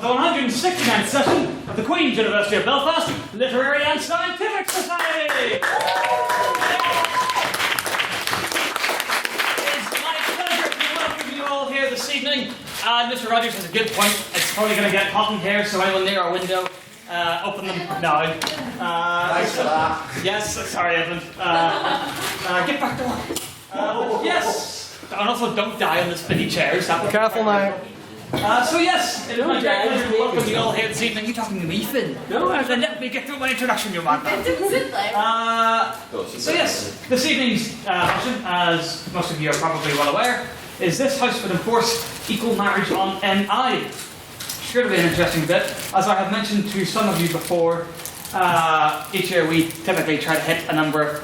the 169th session of the Queen's University of Belfast Literary and Scientific Society. It's my pleasure to welcome you all here this evening. Mr. Rogers has a good point. It's probably going to get hot in here, so anyone near our window, open them now. Thanks for that. Yes, sorry, Edmund. Get back to work. Yes. And also, don't die on the spinny chairs. Careful now. So yes, it is my great pleasure to welcome you all here this evening. You're talking to me, Finn. No, then let me get through my introduction, you man. So yes, this evening's function, as most of you are probably well aware, is this House would enforce equal marriage on NI. Sure to be an interesting bit. As I have mentioned to some of you before, each year we typically try to hit a number of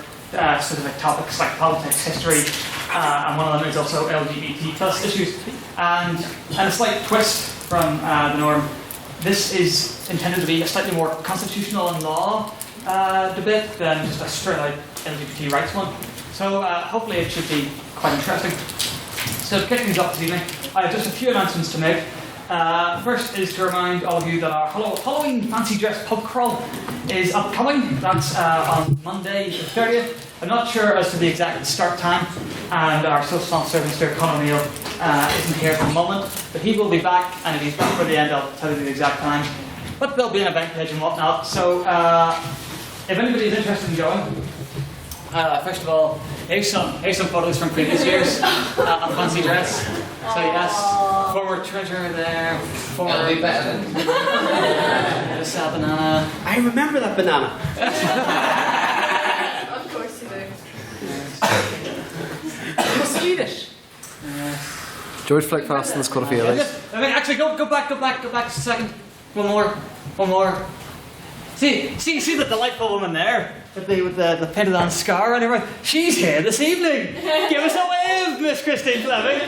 specific topics like politics, history, and one of them is also LGBT plus issues. And a slight twist from the norm, this is intended to be a slightly more constitutional and law debate than just a straight out LGBT rights one. So hopefully it should be quite interesting. So to kick things off this evening, I have just a few announcements to make. First is to remind all of you that our Halloween fancy dress pub crawl is upcoming. That's on Monday the 30th. I'm not sure as to the exact start time, and our social sponsor, Mr. Conor Neal, isn't here for the moment, but he will be back, and if he's back for the end, I'll tell you the exact time. But there'll be an event page and whatnot, so if anybody is interested in going, first of all, here's some photos from previous years on fancy dress. So yes, former treasurer there, former... It'll be better than... There's a banana. I remember that banana. Of course you do. It was Swedish. George Flickfast's got a few of these. Actually, go back just a second. One more. See the delightful woman there with the painted on scar and everything. She's here this evening. Give us a wave, Miss Christine Fleming.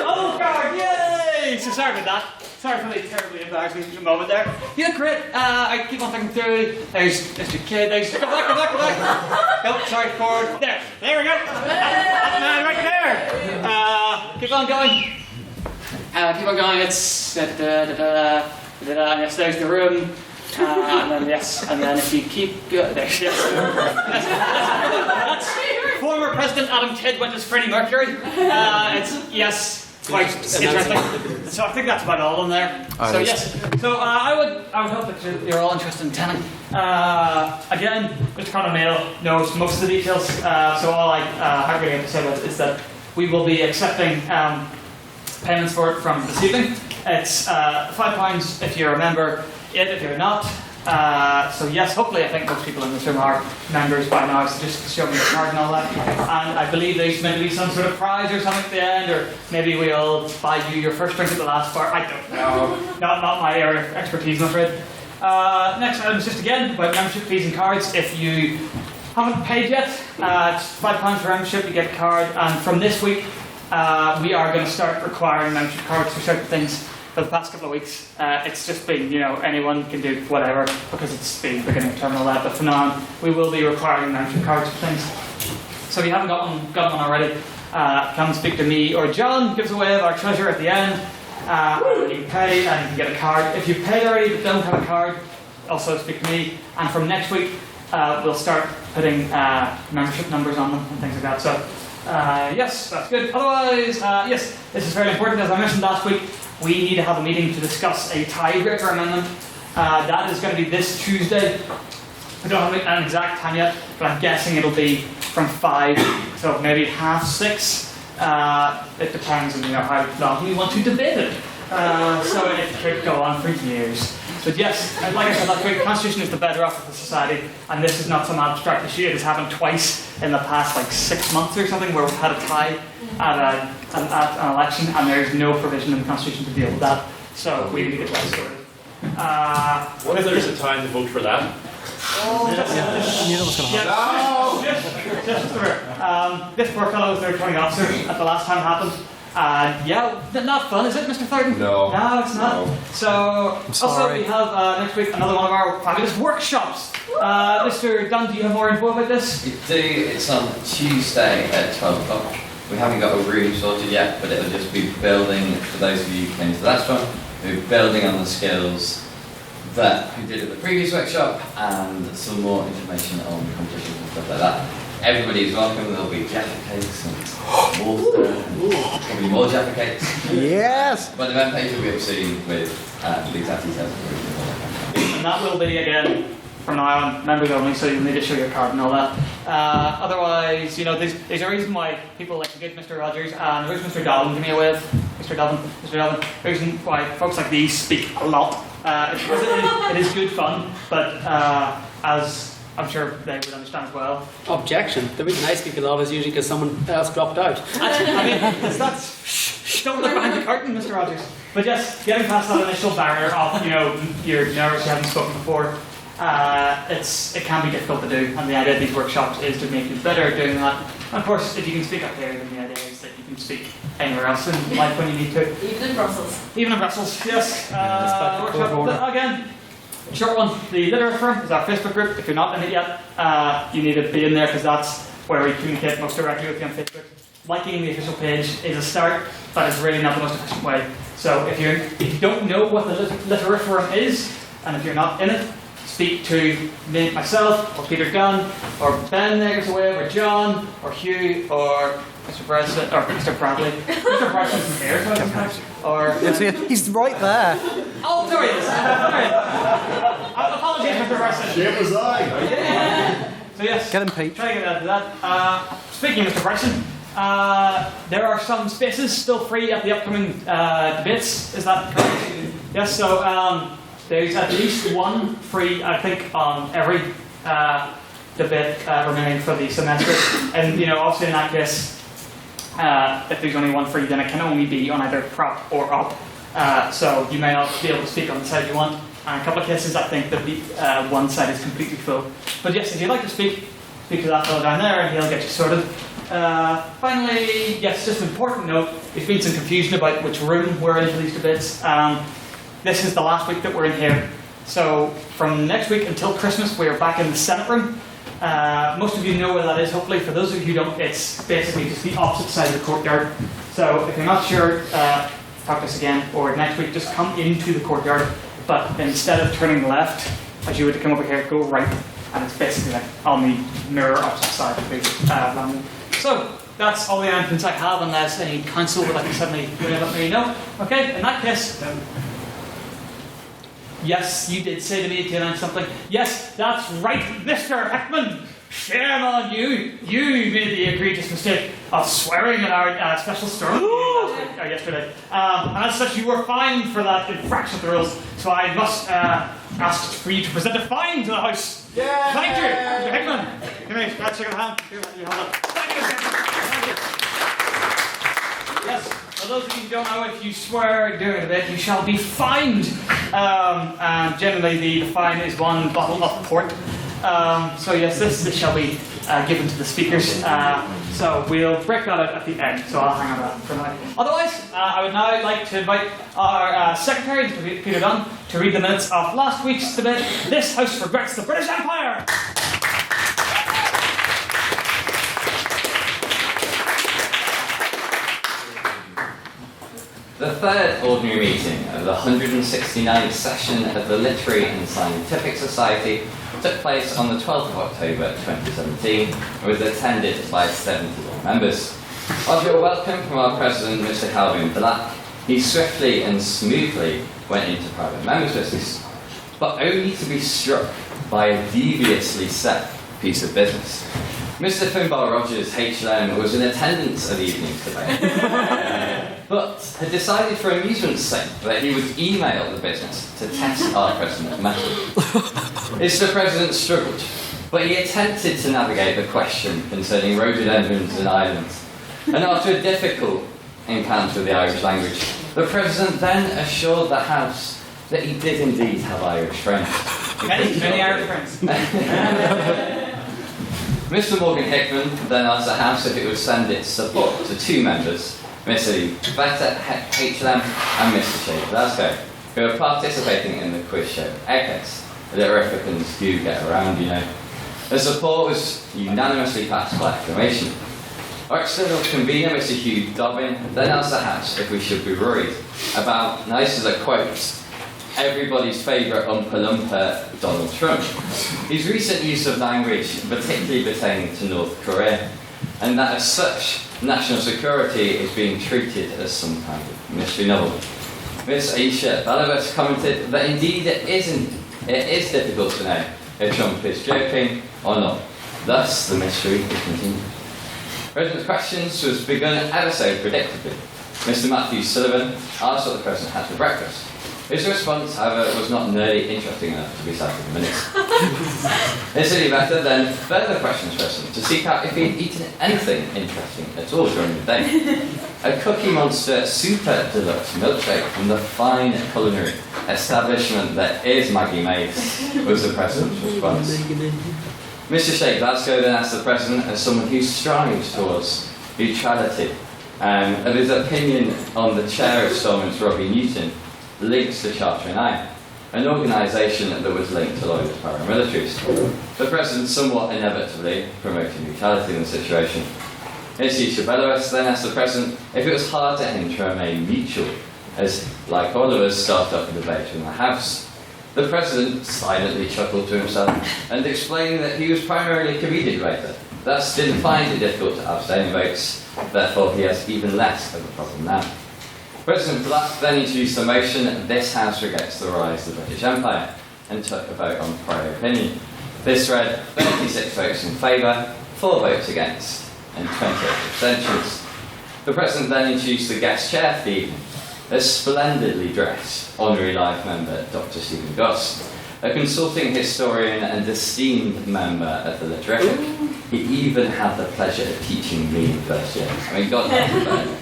Oh God, yay! So sorry about that. Sorry for the terribly embarrassing moment there. You look great. I keep on thinking through. There's Mr. Kid. Go back. Nope, sorry, forward. There we go. That man right there. Keep on going. It's yes, there's the room. And then if you keep going, that's former President Adam Kidd went as Freddie Mercury. It's quite interesting. So I think that's about all in there. So yes, so I would hope that you're all interested in attending. Again, Mr. Conor Neal knows most of the details. So all I really have to say about it is that we will be accepting payments for it from this evening. It's £5 if you're a member. If you're not, so yes, hopefully I think most people in this room are members by now, so just show me the card and all that. And I believe there's meant to be some sort of prize or something at the end, or maybe we'll buy you your first drink at the last bar. I don't know. Not my area of expertise, I'm afraid. Next item is just again about membership fees and cards. If you haven't paid yet, it's £5 for membership, you get a card, and from this week we are going to start requiring membership cards for certain things. For the past couple of weeks, it's just been, anyone can do whatever because it's been beginning of terminal that. But from now on, we will be requiring membership cards for things. So if you haven't got one already, come speak to me or John. Gives away our treasure at the end. You can pay and you can get a card. If you've paid already but don't have a card, also speak to me. And from next week, we'll start putting membership numbers on them and things like that. So yes, that's good. Otherwise, yes, this is very important. As I mentioned last week, we need to have a meeting to discuss a tiebreaker amendment. That is going to be this Tuesday. We don't have an exact time yet, but I'm guessing it'll be from 5, so maybe 6:30. It depends on how long we want to debate it. So it could go on for years. But yes, like I said last week, the Constitution is the bedrock of the society, and this is not some abstract issue. It has happened twice in the past 6 months or something where we've had a tie at an election, and there's no provision in the Constitution to deal with that. So we need to get that sorted. What if there's a time to vote for that? You know what's going to happen. This poor fellow was their returning officer at the last time it happened. Not fun, is it, Mr. Thornton? No. No, it's not. No. So, also we have next week another one of our fabulous workshops. Mr. Dunn, do you have more info about this? We do. It's on Tuesday at 12 o'clock. We haven't got a room sorted yet, but it'll just be building for those of you who came to the last one. We're building on the skills that we did at the previous workshop and some more information on competitions and stuff like that. Everybody's welcome. There'll be Jaffa cakes and water, and probably more Jaffa cakes. Yes! But the event page will be up soon with the exact details. And that will be, again, from now on, members only, so you'll need to show your card and all that. Otherwise, you know, there's a reason why people like to give Mr. Rogers, and where's Mr. Dolan? Give me a wave. Mr. Dolan. The reason why folks like these speak a lot. It is good fun, but as I'm sure they would understand as well. Objection. The reason I speak a lot is usually because someone else dropped out. I mean, that's don't look behind the curtain, Mr. Rogers. But just getting past that initial barrier of, you know, you're nervous, you haven't spoken before, it can be difficult to do. And the idea of these workshops is to make you better at doing that. And of course, if you can speak up here, then the idea is that you can speak anywhere else in life when you need to. Even in Brussels. Even in Brussels, yes. Workshop. Again, short one. The Literific is our Facebook group. If you're not in it yet, you need to be in there because that's where we communicate most directly with you on Facebook. Liking the official page is a start, but it's really not the most efficient way. So if you don't know what the Literific is, and if you're not in it, speak to me, myself, or Peter Gunn, or Ben Neggersaway, or John, or Hugh, or Mr. Bradley, or Mr. Bradley. Mr. Bradley's from here, or He's right there. oh, there he is. Apologies, Mr. Bradley. Shame was I. So yes, Get him, Pete. try to get out of that. Speaking of Mr. Bryson, there are some spaces still free at the upcoming debates. Is that correct? Yes. So there's at least one free, I think, on every debate remaining for the semester. And you know, obviously in that case, if there's only one free, then it can only be on either prop or op. So you may not be able to speak on the side you want. And in a couple of cases, I think that the one side is completely full. But yes, if you'd like to speak to that fellow down there, and he'll get you sorted. Finally, yes, just an important note. There's been some confusion about which room we're in for these debates. This is the last week that we're in here. So from next week until Christmas, we're back in the Senate room. Most of you know where that is, hopefully. For those of you who don't, it's basically just the opposite side of the courtyard. So if you're not sure, talk to us again, or next week, just come into the courtyard. But instead of turning left, as you would come over here, go right. And it's basically like on the mirror opposite side of the landing. So that's all the announcements I have, unless any council would like to suddenly let me know. Okay, in that case. Yes, you did say to me to announce something. Yes, that's right, Mr. Heckman. Shame on you. You made the egregious mistake of swearing at our special storm yesterday. And as such, you were fined for that infraction of the rules. So I must ask for you to present a fine to the House. Yeah. Thank you, Mr. Heckman. Come here, let's shake a hand. Here, you hold up. Thank you, Mr. Heckman. Thank you. Yes. For those of you who don't know, if you swear during a debate, you shall be fined. And generally, the fine is one bottle of port. So yes, this shall be given to the speakers. So we'll break that out at the end. So I'll hang on that for now. Otherwise, I would now like to invite our secretary, Mr. Peter Dunn, to read the minutes of last week's debate. This House regrets the British Empire. The third ordinary meeting of the 169th session of the Literary and Scientific Society took place on the 12th of October 2017 and was attended by 71 members. After a welcome from our president, Mr. Calvin Black, he swiftly and smoothly went into private members' business, but only to be struck by a deviously set piece of business. Mr. Finbar Rogers, HLM, was in attendance at the evening's debate, but had decided for amusement's sake that he would email the business to test our president's method. Mr. President struggled, but he attempted to navigate the question concerning rhododendrons and islands, and after a difficult encounter with the Irish language, the President then assured the House that he did indeed have Irish friends. Many Irish friends. Mr. Morgan Hickman then asked the House if it would send its support to two members, Mr. Veta HLM and Mr. Shea Glasgow, who are participating in the quiz show Eggheads. Literificans do get around, you know. The support was unanimously passed by acclamation. Our external convener, Mr. Hugh Dobbin, then asked the House if we should be worried about, now this is a quote, everybody's favourite Oompa Loompa, Donald Trump. His recent use of language, particularly pertaining to North Korea, and that as such, national security is being treated as some kind of mystery novel. Miss Aisha Balabas commented that indeed it is difficult to know if Trump is joking or not. Thus, the mystery continues. President's questions was begun ever so predictably. Mr. Matthew Sullivan asked what the President had for breakfast. His response, however, was not nearly interesting enough to be cited in minutes. It's really better than further questions President to seek out if he'd eaten anything interesting at all during the day. A Cookie Monster Super Deluxe milkshake from the fine culinary establishment that is Maggie Mae's was the President's response. Mr. Sheikh Glasgow then asked the President, as someone who strives towards neutrality, of his opinion on the chair of Stormont, Robbie Newton, links to Charter 9, an organisation that was linked to loyalist paramilitaries. The President somewhat inevitably promoted neutrality in the situation. Ms. Belarus then asked the President if it was hard to him to remain neutral, as, like all of us, started off a debate in the House. The President silently chuckled to himself and explained that he was primarily a comedian debater, thus didn't find it difficult to abstain votes, therefore he has even less of a problem now. President Black then introduced the motion that this House regrets the rise of the British Empire and took a vote on prior opinion. This read 36 votes in favour, 4 votes against, and 28 abstentions. The President then introduced the guest chair for the evening, a splendidly dressed Honorary Life member, Dr. Stephen Goss, a consulting historian and esteemed member of the Literific. He even had the pleasure of teaching me in first year. I mean, God help him, man.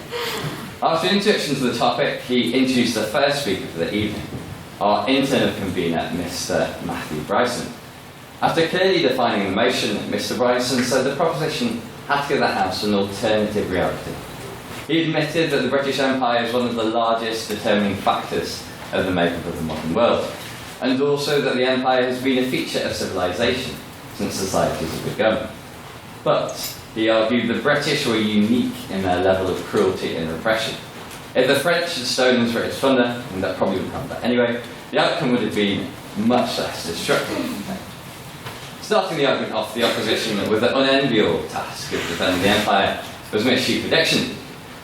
After an introduction to the topic, he introduced the first speaker for the evening, our internal convener, Mr. Matthew Bryson. After clearly defining the motion, Mr. Bryson said the proposition had to give the House an alternative reality. He admitted that the British Empire is one of the largest determining factors of the makeup of the modern world, and also that the Empire has been a feature of civilization since societies have begun. But he argued the British were unique in their level of cruelty and repression. If the French had stolen as British thunder, and that probably would have that anyway, the outcome would have been much less destructive. Starting the argument off, the opposition with the unenviable task of defending the Empire was Miss Sheep Prediction.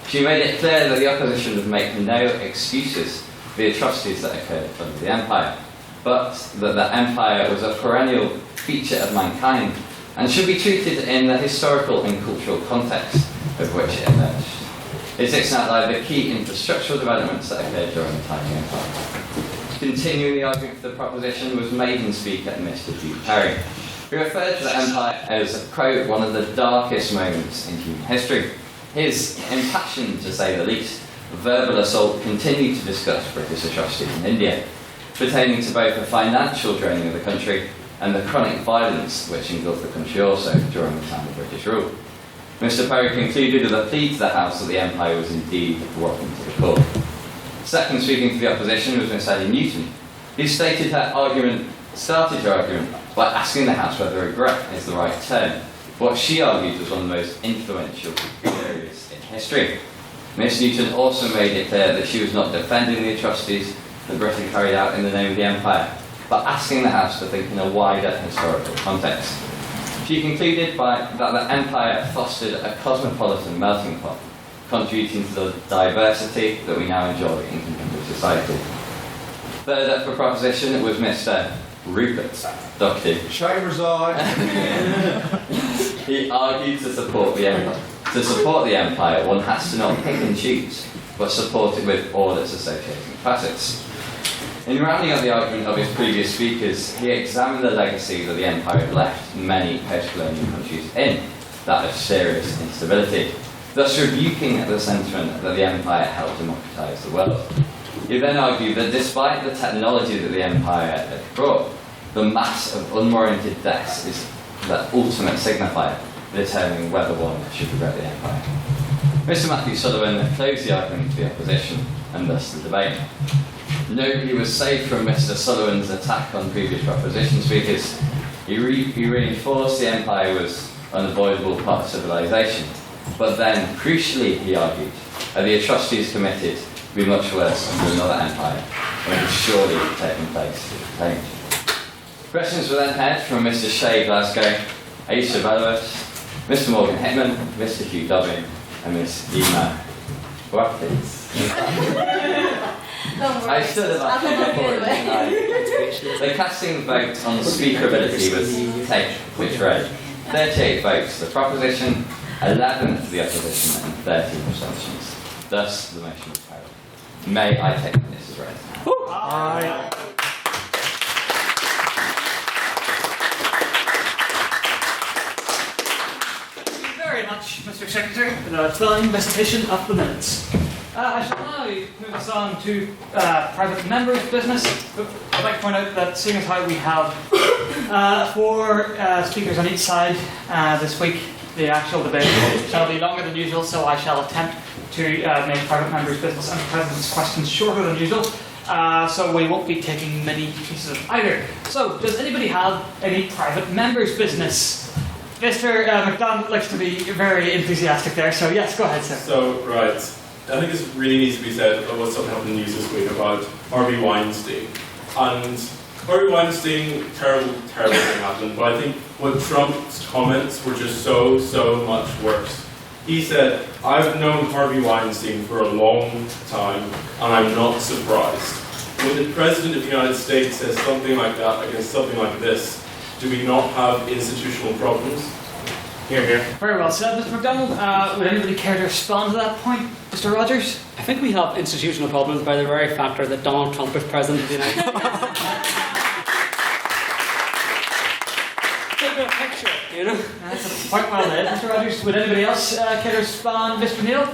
She made it clear that the opposition would make no excuses for the atrocities that occurred under the Empire, but that the Empire was a perennial feature of mankind and should be treated in the historical and cultural context of which it emerged. It takes outline the key infrastructural developments that occurred during the time of the Empire. Continuing the argument for the proposition was maiden speaker Mr. Hugh Perry, who referred to the Empire as, quote, one of the darkest moments in human history. His impassioned, to say the least, verbal assault continued to discuss British atrocities in India, pertaining to both the financial draining of the country and the chronic violence which engulfed the country also during the time of British rule. Mr. Perry concluded with a plea to the House that the Empire was indeed rotten to the core. Second speaking to the opposition was Miss Ellie Newton, who started her argument by asking the House whether regret is the right term, what she argued was one of the most influential periods in history. Miss Newton also made it clear that she was not defending the atrocities that Britain carried out in the name of the Empire, but asking the House to think in a wider historical context. She concluded that the Empire fostered a cosmopolitan melting pot, contributing to the diversity that we now enjoy in contemporary society. Third up for proposition was Mr. Rupert Doherty. Chambers on. He argued to support the Empire. To support the Empire, one has to not pick and choose, but support it with all its associated facets. In rounding up the argument of his previous speakers, he examined the legacy that the Empire had left many post-colonial countries in, that of serious instability, thus rebuking the sentiment that the Empire helped democratise the world. He then argued that despite the technology that the Empire had brought, the mass of unwarranted deaths is the ultimate signifier determining whether one should regret the Empire. Mr. Matthew Sullivan closed the argument to the opposition, and thus the debate. Note he was safe from Mr. Sullivan's attack on previous proposition speakers. He reinforced the Empire was an unavoidable part of civilization, But then, crucially, he argued, the atrocities committed would be much worse under another empire, and would surely have taken place if claimed. Questions were then had from Mr. Shea Glasgow, Aisha Velvet, Mr. Morgan Hitman, Mr. Hugh Dobbin, and Miss Yima Watkins. I stood about the casting vote on speakerability was taped, which read 38 votes for the proposition, 11 for the opposition, and 13 abstentions. Thus, the motion was carried. May I take this as read? Aye. Thank you very much, Mr. Secretary, for the thrilling recitation of the minutes. I shall now move us on to private members' business. I'd like to point out that seeing as how we have 4 speakers on each side this week, the actual debate shall be longer than usual, so I shall attempt to make private members' business and the President's questions shorter than usual. So we won't be taking many pieces of either. So, does anybody have any private members' business? Mr. McDonald looks to be very enthusiastic there, so yes, go ahead, sir. So, right. I think this really needs to be said about what's something happened in the news this week about Harvey Weinstein. And Harvey Weinstein, terrible thing happened, but I think what Trump's comments were just so much worse. He said, I've known Harvey Weinstein for a long time, and I'm not surprised. When the President of the United States says something like that against something like this, do we not have institutional problems? Here, here. Very well said, Mr. McDonald. Would anybody care to respond to that point, Mr. Rogers? I think we have institutional problems by the very factor that Donald Trump is President of the United States. Take a picture, you know? That's quite well made, Mr. Rogers. Would anybody else care to respond, Mr. Neal?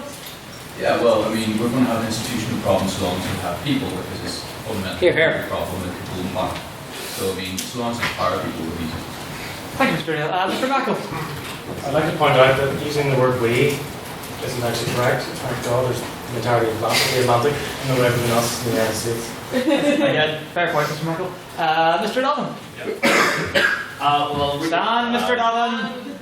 Yeah, well, I mean, we're going to have institutional problems so long as we have people, because it's fundamentally a problem that people don't want. So, I mean, so long as we empower people, we'll be. Thank you, Mr. Neal. Mr. Mackle. I'd like to point out that using the word we isn't actually correct. After all, there's the entirety of the Atlantic and no everything else in the United States. Again, fair point, Mr. Mackle. Mr. Donovan. Mr. Donovan.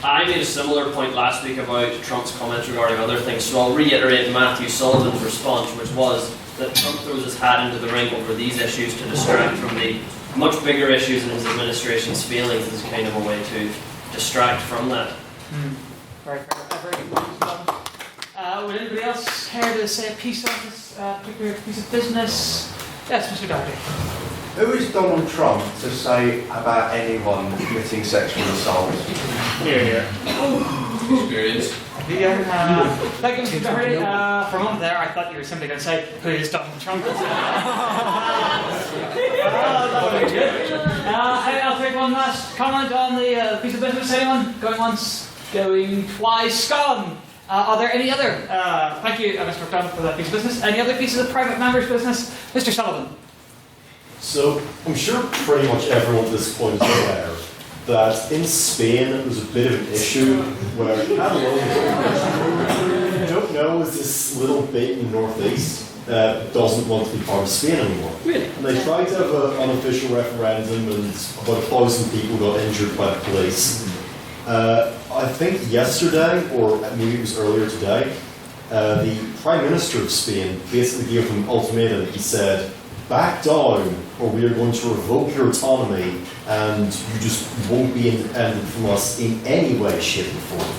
I made a similar point last week about Trump's comments regarding other things, so I'll reiterate Matthew Sullivan's response, which was that Trump throws his hat into the ring over these issues to distract from the much bigger issues in his administration's failings as kind of a way to distract from that. Very fair. Very good point, Mr. Donovan. Would anybody else care to say a piece on this particular piece of business? Yes, Mr. Doherty. Who is Donald Trump to say about anyone committing sexual assault? Here, here. Experience. Thank you, Mr. Doherty. For a moment there, I thought you were simply going to say, who is Donald Trump? That would be good. I'll take one last comment on the piece of business. Anyone? Going once, going twice, gone. Are there any other? Thank you, Mr. McDonald, for that piece of business. Any other pieces of private members' business? Mr. Sullivan. So, I'm sure pretty much everyone at this point is aware that in Spain it was a bit of an issue where Catalonia, I don't know, is this little bit in the northeast that doesn't want to be part of Spain anymore. Really? And they tried to have an unofficial referendum and about 1,000 people got injured by the police. I think yesterday, or maybe it was earlier today, the Prime Minister of Spain basically gave them an ultimatum. He said, back down or we are going to revoke your autonomy and you just won't be independent from us in any way, shape or form.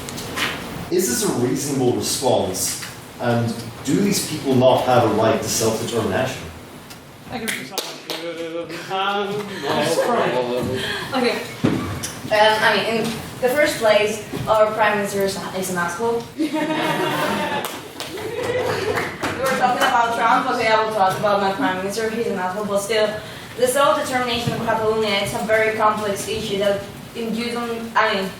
Is this a reasonable response, and do these people not have a right to self-determination? Thank you, Mr. Sullivan. Okay. I mean, in the first place, our Prime Minister is an asshole. We were talking about Trump, okay, I will talk about my Prime Minister, he's an asshole, but still, the self-determination of Catalonia is a very complex issue that you don't, I mean,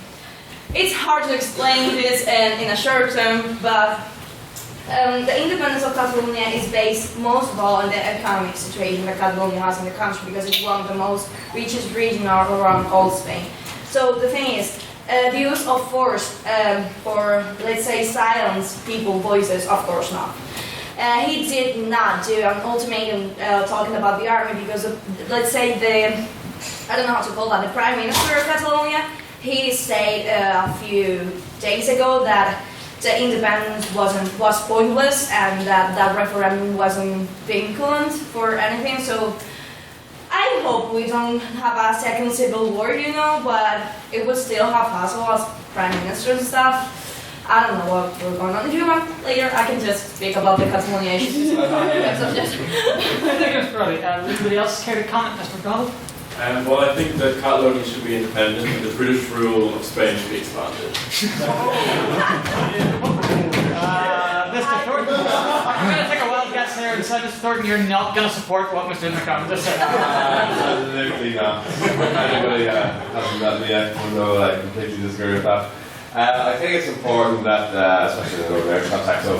it's hard to explain this in a short term, but the independence of Catalonia is based most of all on the economic situation that Catalonia has in the country, because it's one of the most richest regions around all Spain. So the thing is, the use of force for, let's say, silence people's voices, of course not. He did not do an ultimatum talking about the army because, let's say, I don't know how to call that, the Prime Minister of Catalonia he said a few days ago that the independence was pointless and that referendum wasn't vinculant for anything. So I hope we don't have a second civil war, but it would still have possible as prime minister and stuff. I don't know what we're going on. If you want later, I can just speak about the Catalonia issues. Anybody else care to comment, Mr. McDonald? Well, I think that Catalonia should be independent and the British rule of Spain should be expanded. Mr. Thornton, I'm going to take a wild guess there and say, Mr. Thornton, you're not going to support what Mr. McDonald just said. Absolutely not. Anybody hasn't met me yet will know I completely disagree with that. I think it's important that, especially in the Northern Irish context, so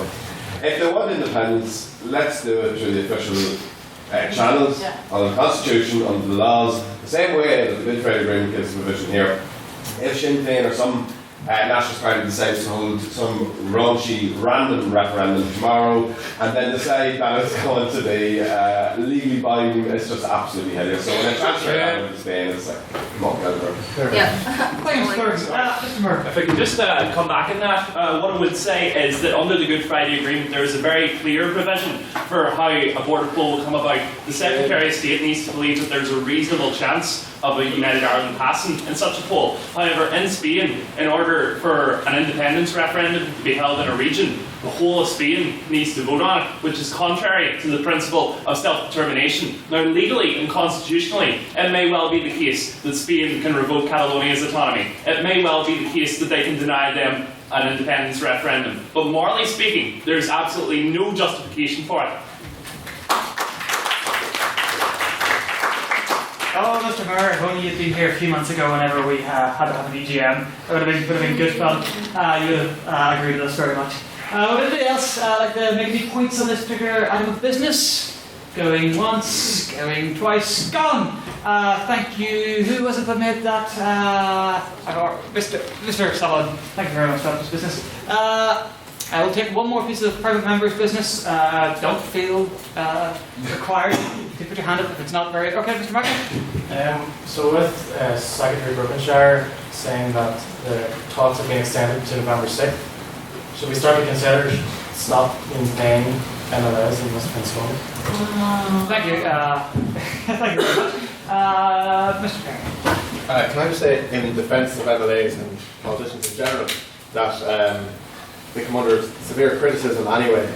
if they want independence, let's do it through the official channels, on the Constitution, under the laws, the same way that the Good Friday Agreement gives provision here. If Sinn Féin or some Nationalist Party decides to hold some raunchy, random referendum tomorrow and then decide that it's going to be legally binding, it's just absolutely hideous. So when I transfer it over to Spain, it's like, come on, get it. If I can just come back in that, what I would say is that under the Good Friday Agreement there is a very clear provision for how a border poll will come about. The Secretary of State needs to believe that there's a reasonable chance of a United Ireland passing in such a poll. However, in Spain, in order for an independence referendum to be held in a region, the whole of Spain needs to vote on it, which is contrary to the principle of self-determination. Now, legally and constitutionally, it may well be the case that Spain can revoke Catalonia's autonomy. It may well be the case that they can deny them an independence referendum. But morally speaking, there's absolutely no justification for it. Oh, Mr. Mayor, if only you'd been here a few months ago whenever we had to have an EGM. It would have been good fun. You would have agreed with us very much. Would anybody else like to make any points on this particular item of business? Going once, going twice, gone! Thank you. Who was it that made that? Mr. Sullivan. Thank you very much for this business. I will take one more piece of private member's business. Don't feel required to put your hand up if it's not very... Okay, Mr. Martin? So with Secretary Brookenshaw saying that the talks have been extended to November 6th, should we start to consider stopping paying MLAs in West Princeton? Thank you. Thank you very much. Mr. Perry? Can I just say, in defence of MLAs and politicians in general, that they come under severe criticism anyway,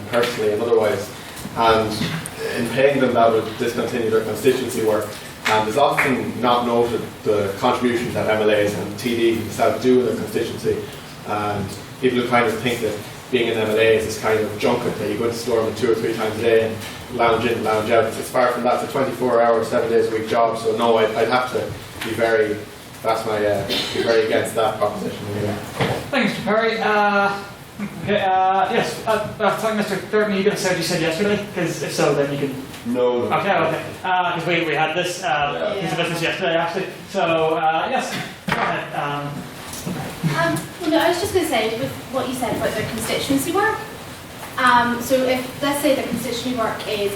personally and otherwise, and in paying them that would discontinue their constituency work. And it's often not noted the contributions that MLAs and TDs themselves do in their constituency, and people who kind of think that being an MLA is this kind of junket that you go into Stormont 2 or 3 times a day and lounge in, lounge out. It's far from that. It's a 24-hour, 7 days a week job. So no, I'd have to be very. That's my be very against that proposition. Anyway. Thank you, Mr. Perry. Yes. Sorry, Mr. Thornton, are you going to say what you said yesterday? Because if so, then you can. No. Okay. Because we had this piece of business yesterday, actually. So yes. Go ahead. Well, no, I was just going to say, with what you said about their constituency work, so if, let's say, their constituency work is,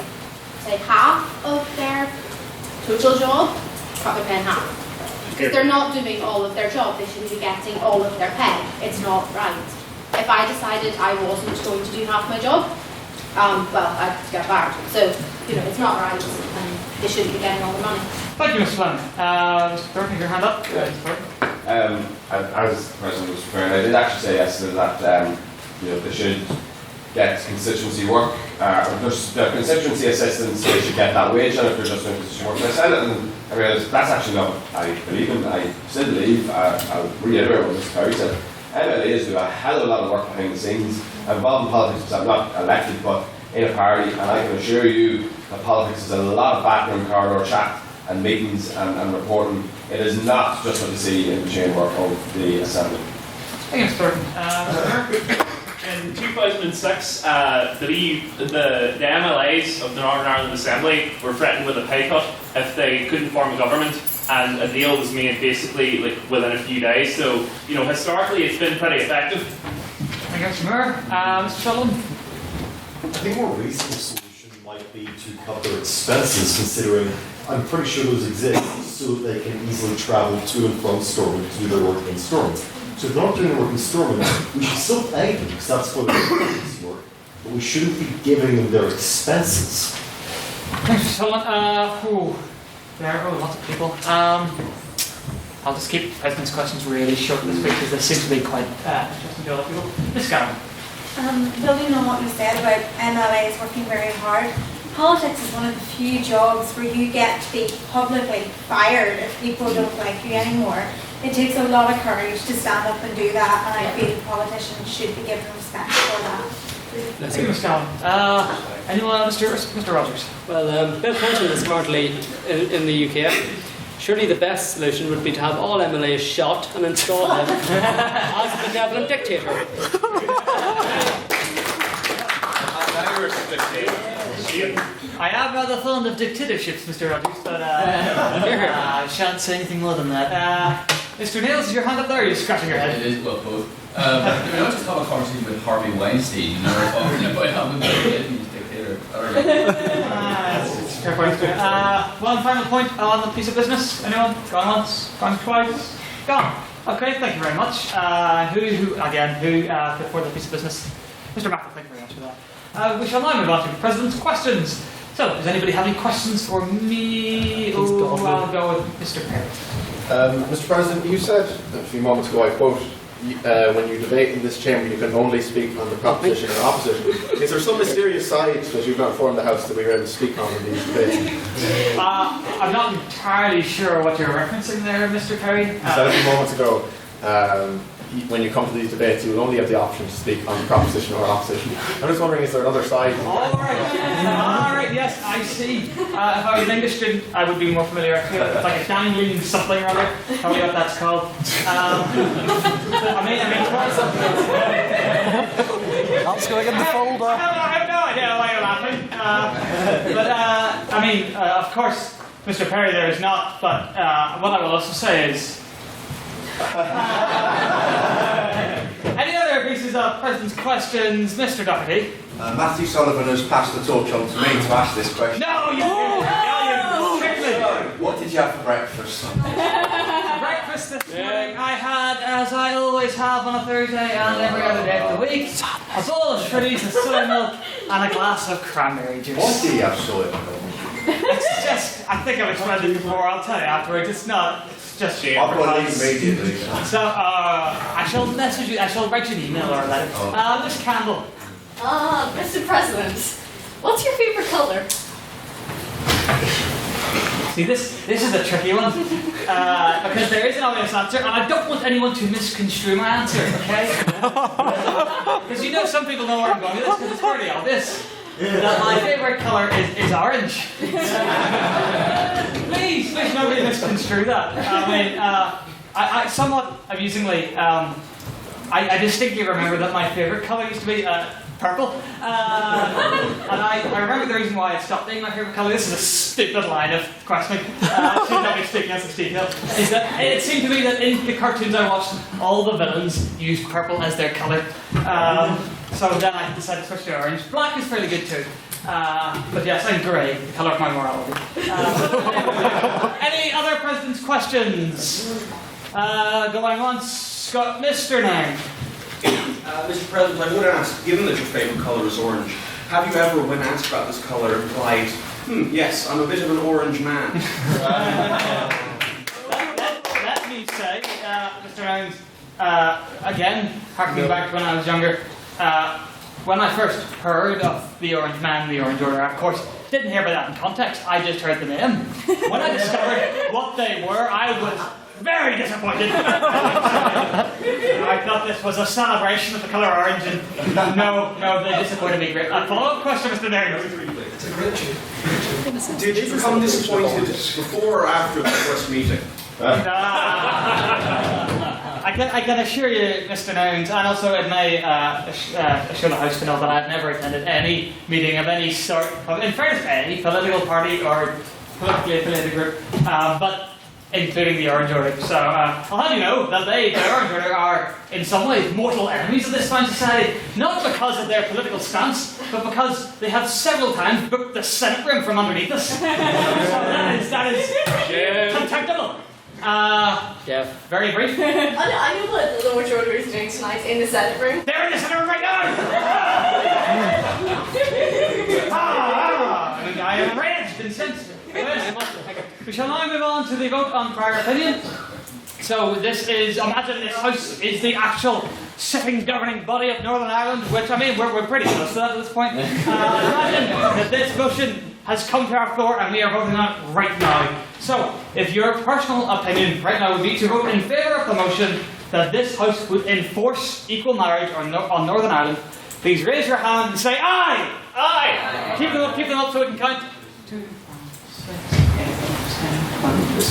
say, half of their total job, cut their pay in half. Because they're not doing all of their job, they shouldn't be getting all of their pay. It's not right. If I decided I wasn't going to do half my job, well, I'd get fired. So, it's not right, and they shouldn't be getting all the money. Thank you, Mr. Flynn. Mr. Thornton, your hand up. As the President was referring, I did actually say yesterday that they should get constituency work. There's the constituency assistants, they should get that wage, and if they're just doing constituency work, I said it, and I realised that's actually not what I believe in. I still believe, I'll reiterate what Mr. Perry said, MLAs do a hell of a lot of work behind the scenes, involved in politics, because I'm not elected, but in a party, and I can assure you that politics is a lot of backroom corridor chat and meetings and reporting. It is not just what you see in the chamber of the Assembly. Thank you, Mr. Thornton. In 2006, the MLAs of the Northern Ireland Assembly were threatened with a pay cut if they couldn't form a government, and a deal was made basically within a few days. So, historically it's been pretty effective. Thank you, Mr. Mayor. Mr. Sullivan? I think a more reasonable solution might be to cut their expenses, considering I'm pretty sure those exist. so that they can easily travel to and from Stormont to do their work in Stormont. So if they're not doing their work in Stormont, we should still pay them, because that's what they work, but we shouldn't be giving them their expenses. Thanks, Mr. Sullivan. There are lots of people. I'll just keep President's questions really short this week, because they seem to be quite interesting to a lot of people. Ms. Scanlon. Building on what you said about MLAs working very hard, politics is one of the few jobs where you get to be publicly fired if people don't like you anymore. It takes a lot of courage to stand up and do that, and I feel politicians should be given respect for that. Let's see, Ms. Scanlon. Anyone, Mr. Rogers? Well, Bill Clinton is currently in the UK. Surely the best solution would be to have all MLAs shot and install him as the benevolent dictator. I am rather fond of dictatorships, Mr. Rogers, but I shan't say anything more than that. Mr. Nails, is your hand up there, or are you scratching your head? It is, well, both. I just have a conversation with Harvey Weinstein, and we're talking about having the dictator. It's a fair point. One final point on the piece of business. Anyone? Gone once? Gone twice? Gone. Okay, thank you very much. Who for the piece of business? Mr. Mackel, thank you very much for that. We shall now move on to President's questions. So, does anybody have any questions for me? I'll go with Mr. Perry. Mr. President, you said a few moments ago, I quote, when you debate in this chamber, you can only speak on the proposition or opposition. Is there some mysterious side that you've not informed the House that we were able to speak on in these debates? I'm not entirely sure what you're referencing there, Mr. Perry. You said a few moments ago, when you come to these debates, you will only have the option to speak on the proposition or opposition. I'm just wondering, is there another side? All right, yes, I see. If I was an English student, I would be more familiar. It's like a dangling something or other. Probably what that's called. That's going in the folder. I have no idea why you're laughing. Of course, Mr. Perry, there is not. But what I will also say is. Any other pieces of President's questions, Mr. Doherty? Matthew Sullivan has passed the torch on to me to ask this question. No, you didn't! What did you have for breakfast? Breakfast this morning I had, as I always have on a Thursday and every other day of the week, a bowl of shreddies, a soy milk, and a glass of cranberry juice. What do you have soy milk? It's just, I think I've explained it before, I'll tell you afterwards, it's not, it's just shame. I've got to leave immediately. So, I shall message you, I shall write you an email or a letter. Miss Campbell. Mr. President, what's your favourite colour? See, this is a tricky one, because there is an obvious answer, and I don't want anyone to misconstrue my answer, okay? Because you know some people know where I'm going with this, because it's pretty obvious. That my favourite colour is orange. Please nobody misconstrue that. I somewhat amusingly, I distinctly remember that my favourite colour used to be purple. And I remember the reason why it stopped being my favourite colour. This is a stupid line of questioning. Should not be speaking as a detail. Is that it seemed to me that in the cartoons I watched, all the villains used purple as their colour. So then I decided to switch to orange. Black is fairly good too. But yes, I'm grey, the colour of my morality. Any other President's questions? Going once, Scott, Mr. Nairn. Mr. President, I would ask, given that your favourite colour is orange, have you ever, when asked about this colour, replied, yes, I'm a bit of an orange man? Let me say, Mr. Nairn, again, harking back to when I was younger, when I first heard of the Orange Man, the Orange Order, of course, didn't hear about that in context, I just heard the name. When I discovered what they were, I was very disappointed. I thought this was a celebration of the colour orange, and no, they disappointed me. A follow-up question, Mr. Nairn. Did you become disappointed before or after the first meeting? I can assure you, Mr. Nairn, and also it may assure the House to know that I've never attended any meeting of any sort, in fairness, any political party or politically affiliated group, but including the orange order. So I'll have you know that the orange order are in some ways mortal enemies of this fine society, not because of their political stance, but because they have several times booked the Senate room from underneath us. So that is contemptible. Very brief. I know what the Orange Order is doing tonight in the Senate room. They're in the Senate room right now! I am enraged and incensed. We shall now move on to the vote on prior opinion. So this is, imagine this House is the actual sitting governing body of Northern Ireland, which, I mean, we're pretty close to that at this point. Imagine that this motion has come to our floor and we are voting on it right now. So, if your personal opinion right now would be to vote in favour of the motion that this House would enforce equal marriage on Northern Ireland, please raise your hand and say aye! Aye! Keep them up so we can count. 2, 4, 6, 8, 10, 11.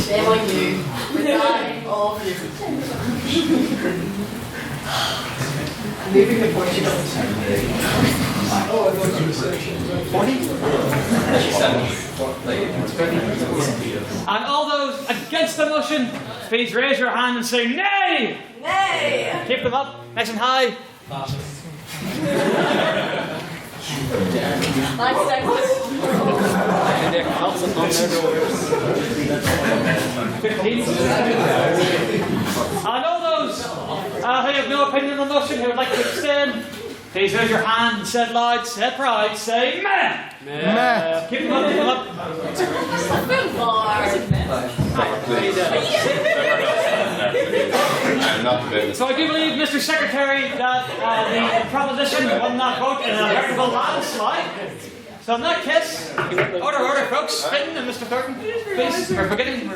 Shame on you. We're dying, all of you. Moving to Portugal. Oh, I'm going to 40? And all those against the motion, please raise your hand and say nay! Nay! Keep them up, nice and high. And all those who have no opinion on the motion, who would like to abstain, please raise your hand and say loud, say proud, say meh! Meh! Keep them up, keep them up. So I do believe, Mr. Secretary, that the proposition will not vote in a veritable landslide. So in that case, order, folks. Finn and Mr. Thornton, please. We're beginning.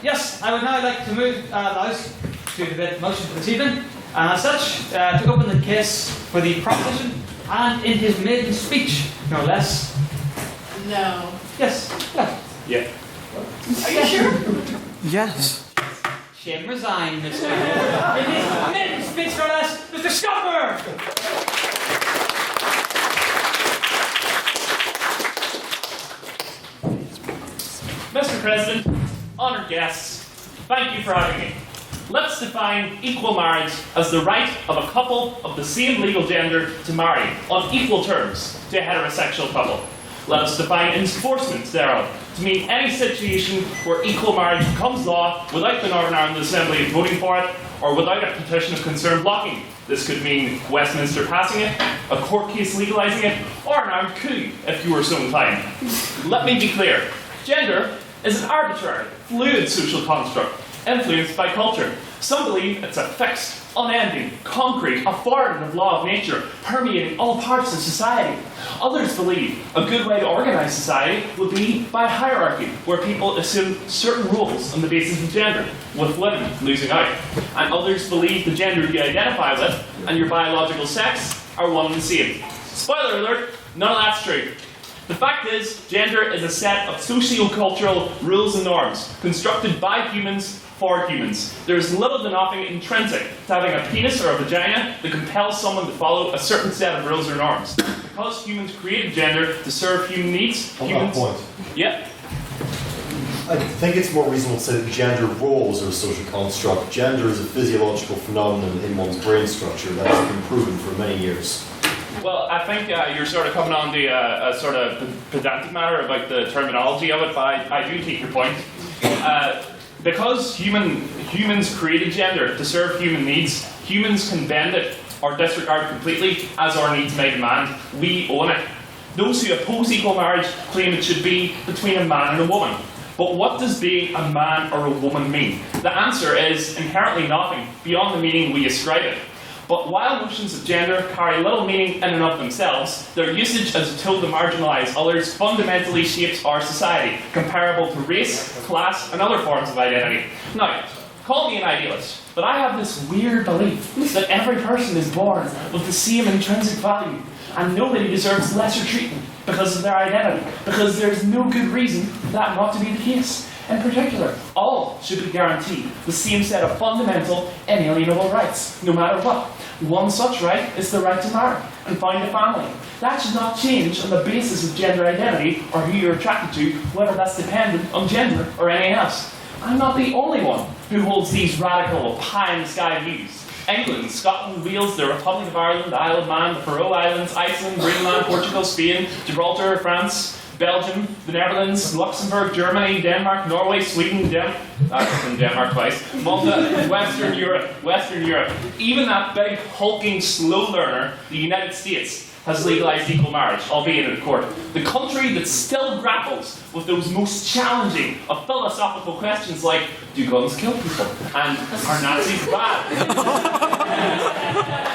Yes, I would now like to move the House to the motion for this evening. And as such, to open the case for the proposition, and in his maiden speech, no less. No. Yes. Yeah. Are you sure? Yes. Shame resign, Mr. In his maiden speech, no less, Mr. Scupper! Mr. President, honoured guests, thank you for having me. Let's define equal marriage as the right of a couple of the same legal gender to marry on equal terms to a heterosexual couple. Let us define enforcement thereof to mean any situation where equal marriage becomes law without the Northern Ireland Assembly voting for it or without a petition of concern blocking. This could mean Westminster passing it, a court case legalising it, or an armed coup if you were so inclined. Let me be clear. Gender is an arbitrary, fluid social construct influenced by culture. Some believe it's a fixed, unending, concrete, authoritative law of nature permeating all parts of society. Others believe a good way to organise society would be by hierarchy, where people assume certain rules on the basis of gender, with women losing out. And others believe the gender you identify with and your biological sex are one and the same. Spoiler alert, none of that's true. The fact is, gender is a set of socio-cultural rules and norms constructed by humans for humans. There is little to nothing intrinsic to having a penis or a vagina that compels someone to follow a certain set of rules or norms. Because humans created gender to serve human needs, humans... On that point. Yep. I think it's more reasonable to say that gender roles are a social construct. Gender is a physiological phenomenon in one's brain structure that has been proven for many years. Well, I think you're sort of coming on the a sort of pedantic matter about the terminology of it, but I do take your point. Because humans created gender to serve human needs, humans can bend it or disregard completely as our needs may demand. We own it. Those who oppose equal marriage claim it should be between a man and a woman. But what does being a man or a woman mean? The answer is inherently nothing beyond the meaning we ascribe it. But while notions of gender carry little meaning in and of themselves, their usage as a tool to marginalise others fundamentally shapes our society, comparable to race, class, and other forms of identity. Now, call me an idealist, but I have this weird belief that every person is born with the same intrinsic value, and nobody deserves lesser treatment because of their identity, because there's no good reason for that not to be the case. In particular, all should be guaranteed the same set of fundamental, inalienable rights, no matter what. One such right is the right to marry and find a family. That should not change on the basis of gender identity or who you're attracted to, whether that's dependent on gender or anything else. I'm not the only one who holds these radical, pie-in-the-sky views. England, Scotland, Wales, the Republic of Ireland, the Isle of Man, the Faroe Islands, Iceland, Greenland, Portugal, Spain, Gibraltar, France, Belgium, the Netherlands, Luxembourg, Germany, Denmark, Norway, Sweden, Denmark twice, Malta, Western Europe. Even that big, hulking, slow learner, the United States, has legalised equal marriage, albeit in court. The country that still grapples with those most challenging of philosophical questions like, do guns kill people? And are Nazis bad?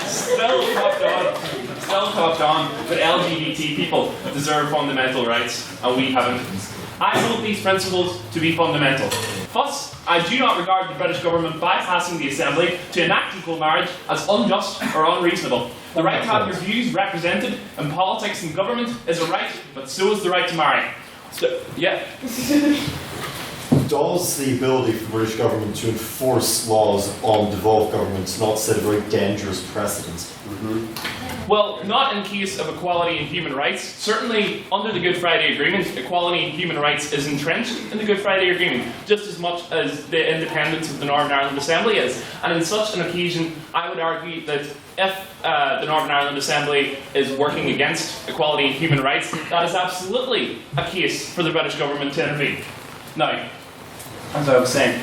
Still talked on that LGBT people deserve fundamental rights, and we haven't. I hold these principles to be fundamental. Thus, I do not regard the British government bypassing the Assembly to enact equal marriage as unjust or unreasonable. The right to have your views represented in politics and government is a right, but so is the right to marry. So, yeah. Does the ability for the British government to enforce laws on devolved governments not set a very dangerous precedent? Well, not in case of equality and human rights. Certainly, under the Good Friday Agreement, equality and human rights is entrenched in the Good Friday Agreement, just as much as the independence of the Northern Ireland Assembly is. And in such an occasion, I would argue that if the Northern Ireland Assembly is working against equality and human rights, that is absolutely a case for the British government to intervene. Now, as I was saying,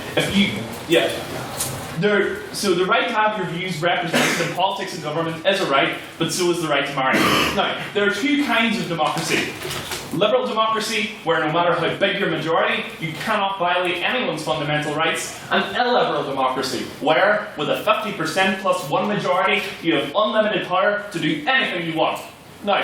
so the right to have your views represented in politics and government is a right, but so is the right to marry. Now, there are two kinds of democracy. Liberal democracy, where no matter how big your majority, you cannot violate anyone's fundamental rights, and illiberal democracy, where, with a 50% plus one majority, you have unlimited power to do anything you want. Now,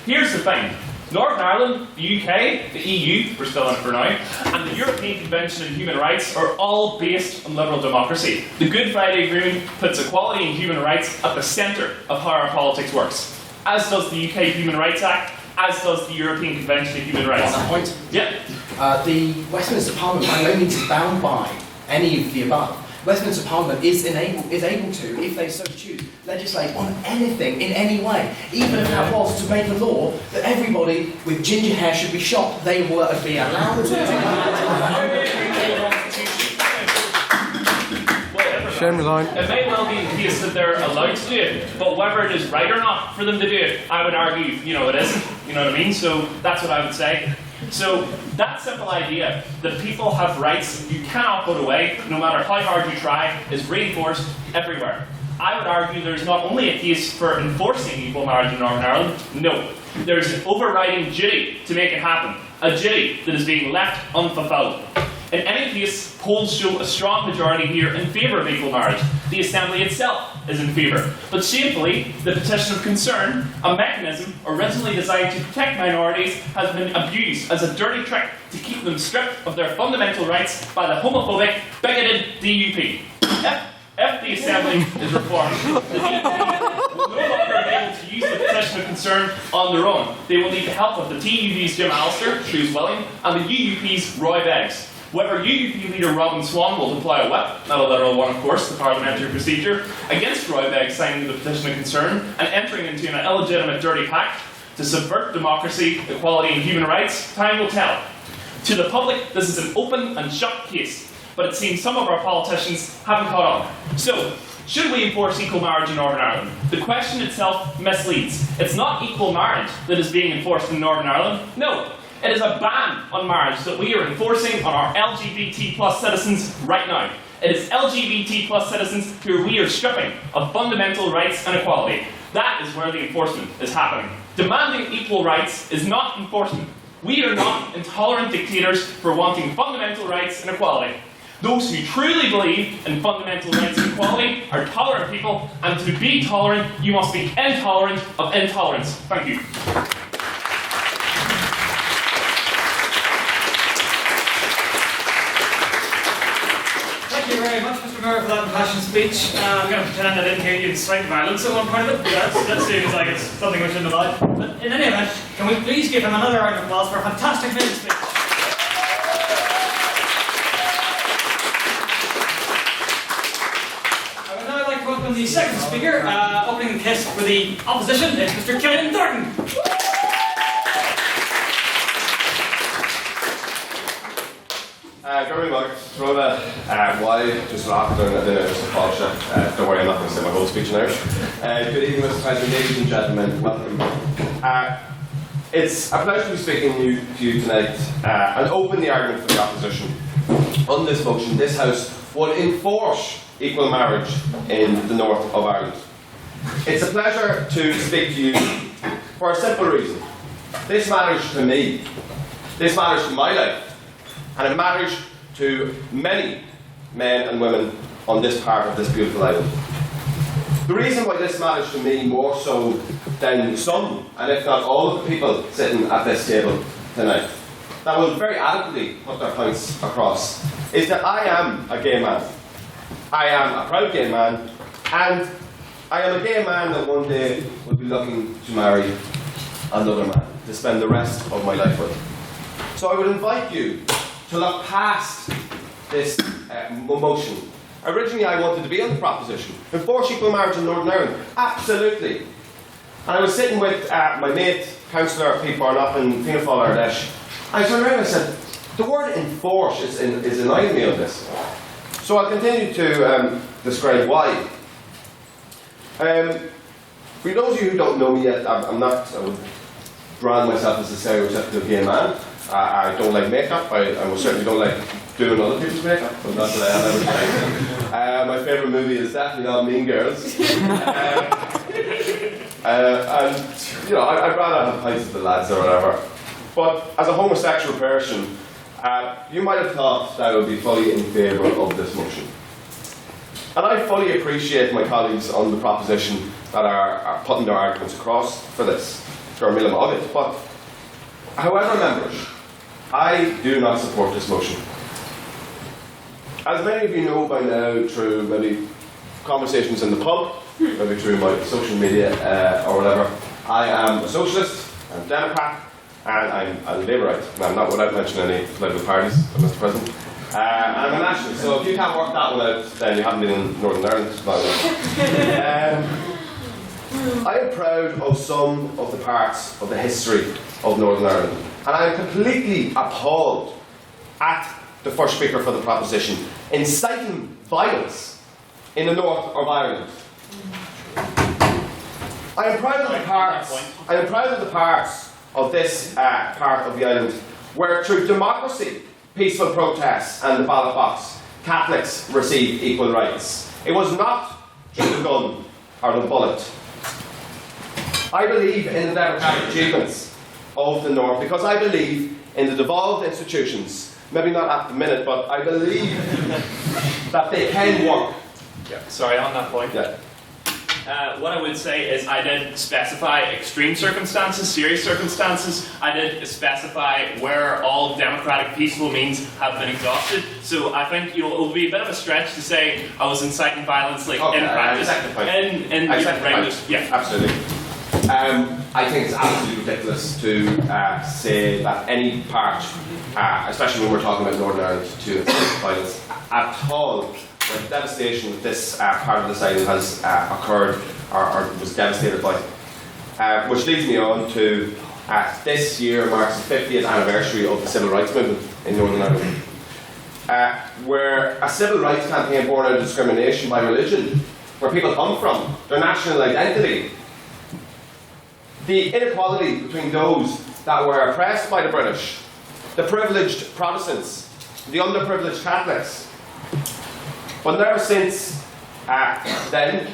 here's the thing. Northern Ireland, the UK, the EU, we're still in it for now, and the European Convention on Human Rights are all based on liberal democracy. The Good Friday Agreement puts equality and human rights at the centre of how our politics works, as does the UK Human Rights Act, as does the European Convention on Human Rights. On that point, the Westminster Parliament by no means is bound by any of the above. Westminster Parliament is able to, if they so choose, legislate on anything in any way. Even if that was to make a law that everybody with ginger hair should be shot, they will be allowed to do that. It may well be the case that they're allowed to do it, but whether it is right or not for them to do it, I would argue, it isn't. You know what I mean? So that's what I would say. So that simple idea that people have rights you cannot put away, no matter how hard you try, is reinforced everywhere. I would argue there's not only a case for enforcing equal marriage in Northern Ireland, no. There's an overriding duty to make it happen, a duty that is being left unfulfilled. In any case, polls show a strong majority here in favour of equal marriage. The Assembly itself is in favour. But shamefully, the petition of concern, a mechanism originally designed to protect minorities, has been abused as a dirty trick to keep them stripped of their fundamental rights by the homophobic, bigoted DUP. If the Assembly is reformed, the DUP will no longer be able to use the petition of concern on their own. They will need the help of the TUV's Jim Allister, Shoes Willing, and the UUP's Roy Beggs. Whether UUP leader Robin Swan will deploy a whip, not a literal one of course, the parliamentary procedure, against Roy Beggs signing the petition of concern and entering into an illegitimate dirty pact to subvert democracy, equality and human rights, time will tell. To the public, this is an open and shut case, but it seems some of our politicians haven't caught on. So, should we enforce equal marriage in Northern Ireland? The question itself misleads. It's not equal marriage that is being enforced in Northern Ireland. No. It is a ban on marriage that we are enforcing on our LGBT plus citizens right now. It is LGBT plus citizens who we are stripping of fundamental rights and equality. That is where the enforcement is happening. Demanding equal rights is not enforcement. We are not intolerant dictators for wanting fundamental rights and equality. Those who truly believe in fundamental rights and equality are tolerant people, and to be tolerant, you must be intolerant of intolerance. Thank you. Thank you very much, Mr. Mayor, for that impassioned speech. I'm going to pretend I didn't hear you incite violence at one point of it. That seems like it's something we shouldn't have allowed. But in any event, can we please give him another round of applause for a fantastic maiden speech? And the second speaker, opening the case for the opposition, is Mr. Ken Thornton. Very much. Rhoda, why just after the Paulsha? Don't worry, I'm not going to say my whole speech in Irish. Good evening, Mr. President, ladies and gentlemen. Welcome. It's a pleasure to be speaking to you tonight and open the argument for the opposition. On this motion, this House would enforce equal marriage in the north of Ireland. It's a pleasure to speak to you for a simple reason. This matters to me. This matters to my life. And it matters to many men and women on this part of this beautiful island. The reason why this matters to me more so than some, and if not all of the people sitting at this table tonight, that will very adequately put their points across, is that I am a gay man. I am a proud gay man, and I am a gay man that one day will be looking to marry another man, to spend the rest of my life with. So I would invite you to look past this motion. Originally I wanted to be on the proposition. Enforce equal marriage in Northern Ireland. Absolutely. And I was sitting with my mate, Councillor Pete Barnop in Fianna Fáil Ardesh. I turned around and I said, the word enforce is annoying me on this. So I'll continue to describe why. For those of you who don't know me yet, I would brand myself as a stereotypical gay man. I don't like makeup. I most certainly don't like doing other people's makeup, but not that I have ever tried. My favourite movie is definitely not Mean Girls. And, you know, I'd rather have pints with the lads or whatever. But as a homosexual person, you might have thought that I would be fully in favour of this motion. And I fully appreciate my colleagues on the proposition that are putting their arguments across for this. There are million of it, but however, members, I do not support this motion. As many of you know by now through maybe conversations in the pub, maybe through my social media or whatever, I am a socialist, I'm a Democrat, and I'm a Labourite. Now, not without mentioning any political parties, Mr. President. And I'm a nationalist, so if you can't work that one out, then you haven't been in Northern Ireland. I am proud of some of the parts of the history of Northern Ireland, and I am completely appalled at the first speaker for the proposition inciting violence in the north of Ireland. I am proud of the parts. I am proud of the parts of this part of the island where, through democracy, peaceful protests, and the ballot box, Catholics received equal rights. It was not through the gun or the bullet. I believe in the democratic achievements of the North because I believe in the devolved institutions. Maybe not at the minute, but I believe that they can work. Yeah. Sorry, on that point. Yeah. What I would say is I did specify extreme circumstances, serious circumstances. I did specify where all democratic peaceful means have been exhausted. So I think it will be a bit of a stretch to say I was inciting violence like in practice. In regulars. Yeah, absolutely. I think it's absolutely ridiculous to say that any part, especially when we're talking about Northern Ireland, to incite violence at all. The devastation that this part of this island has occurred or was devastated by. Which leads me on to this year marks the 50th anniversary of the Civil Rights Movement in Northern Ireland. Where a civil rights campaign born out of discrimination by religion, where people come from, their national identity, the inequality between those that were oppressed by the British, the privileged Protestants, the underprivileged Catholics. But never since then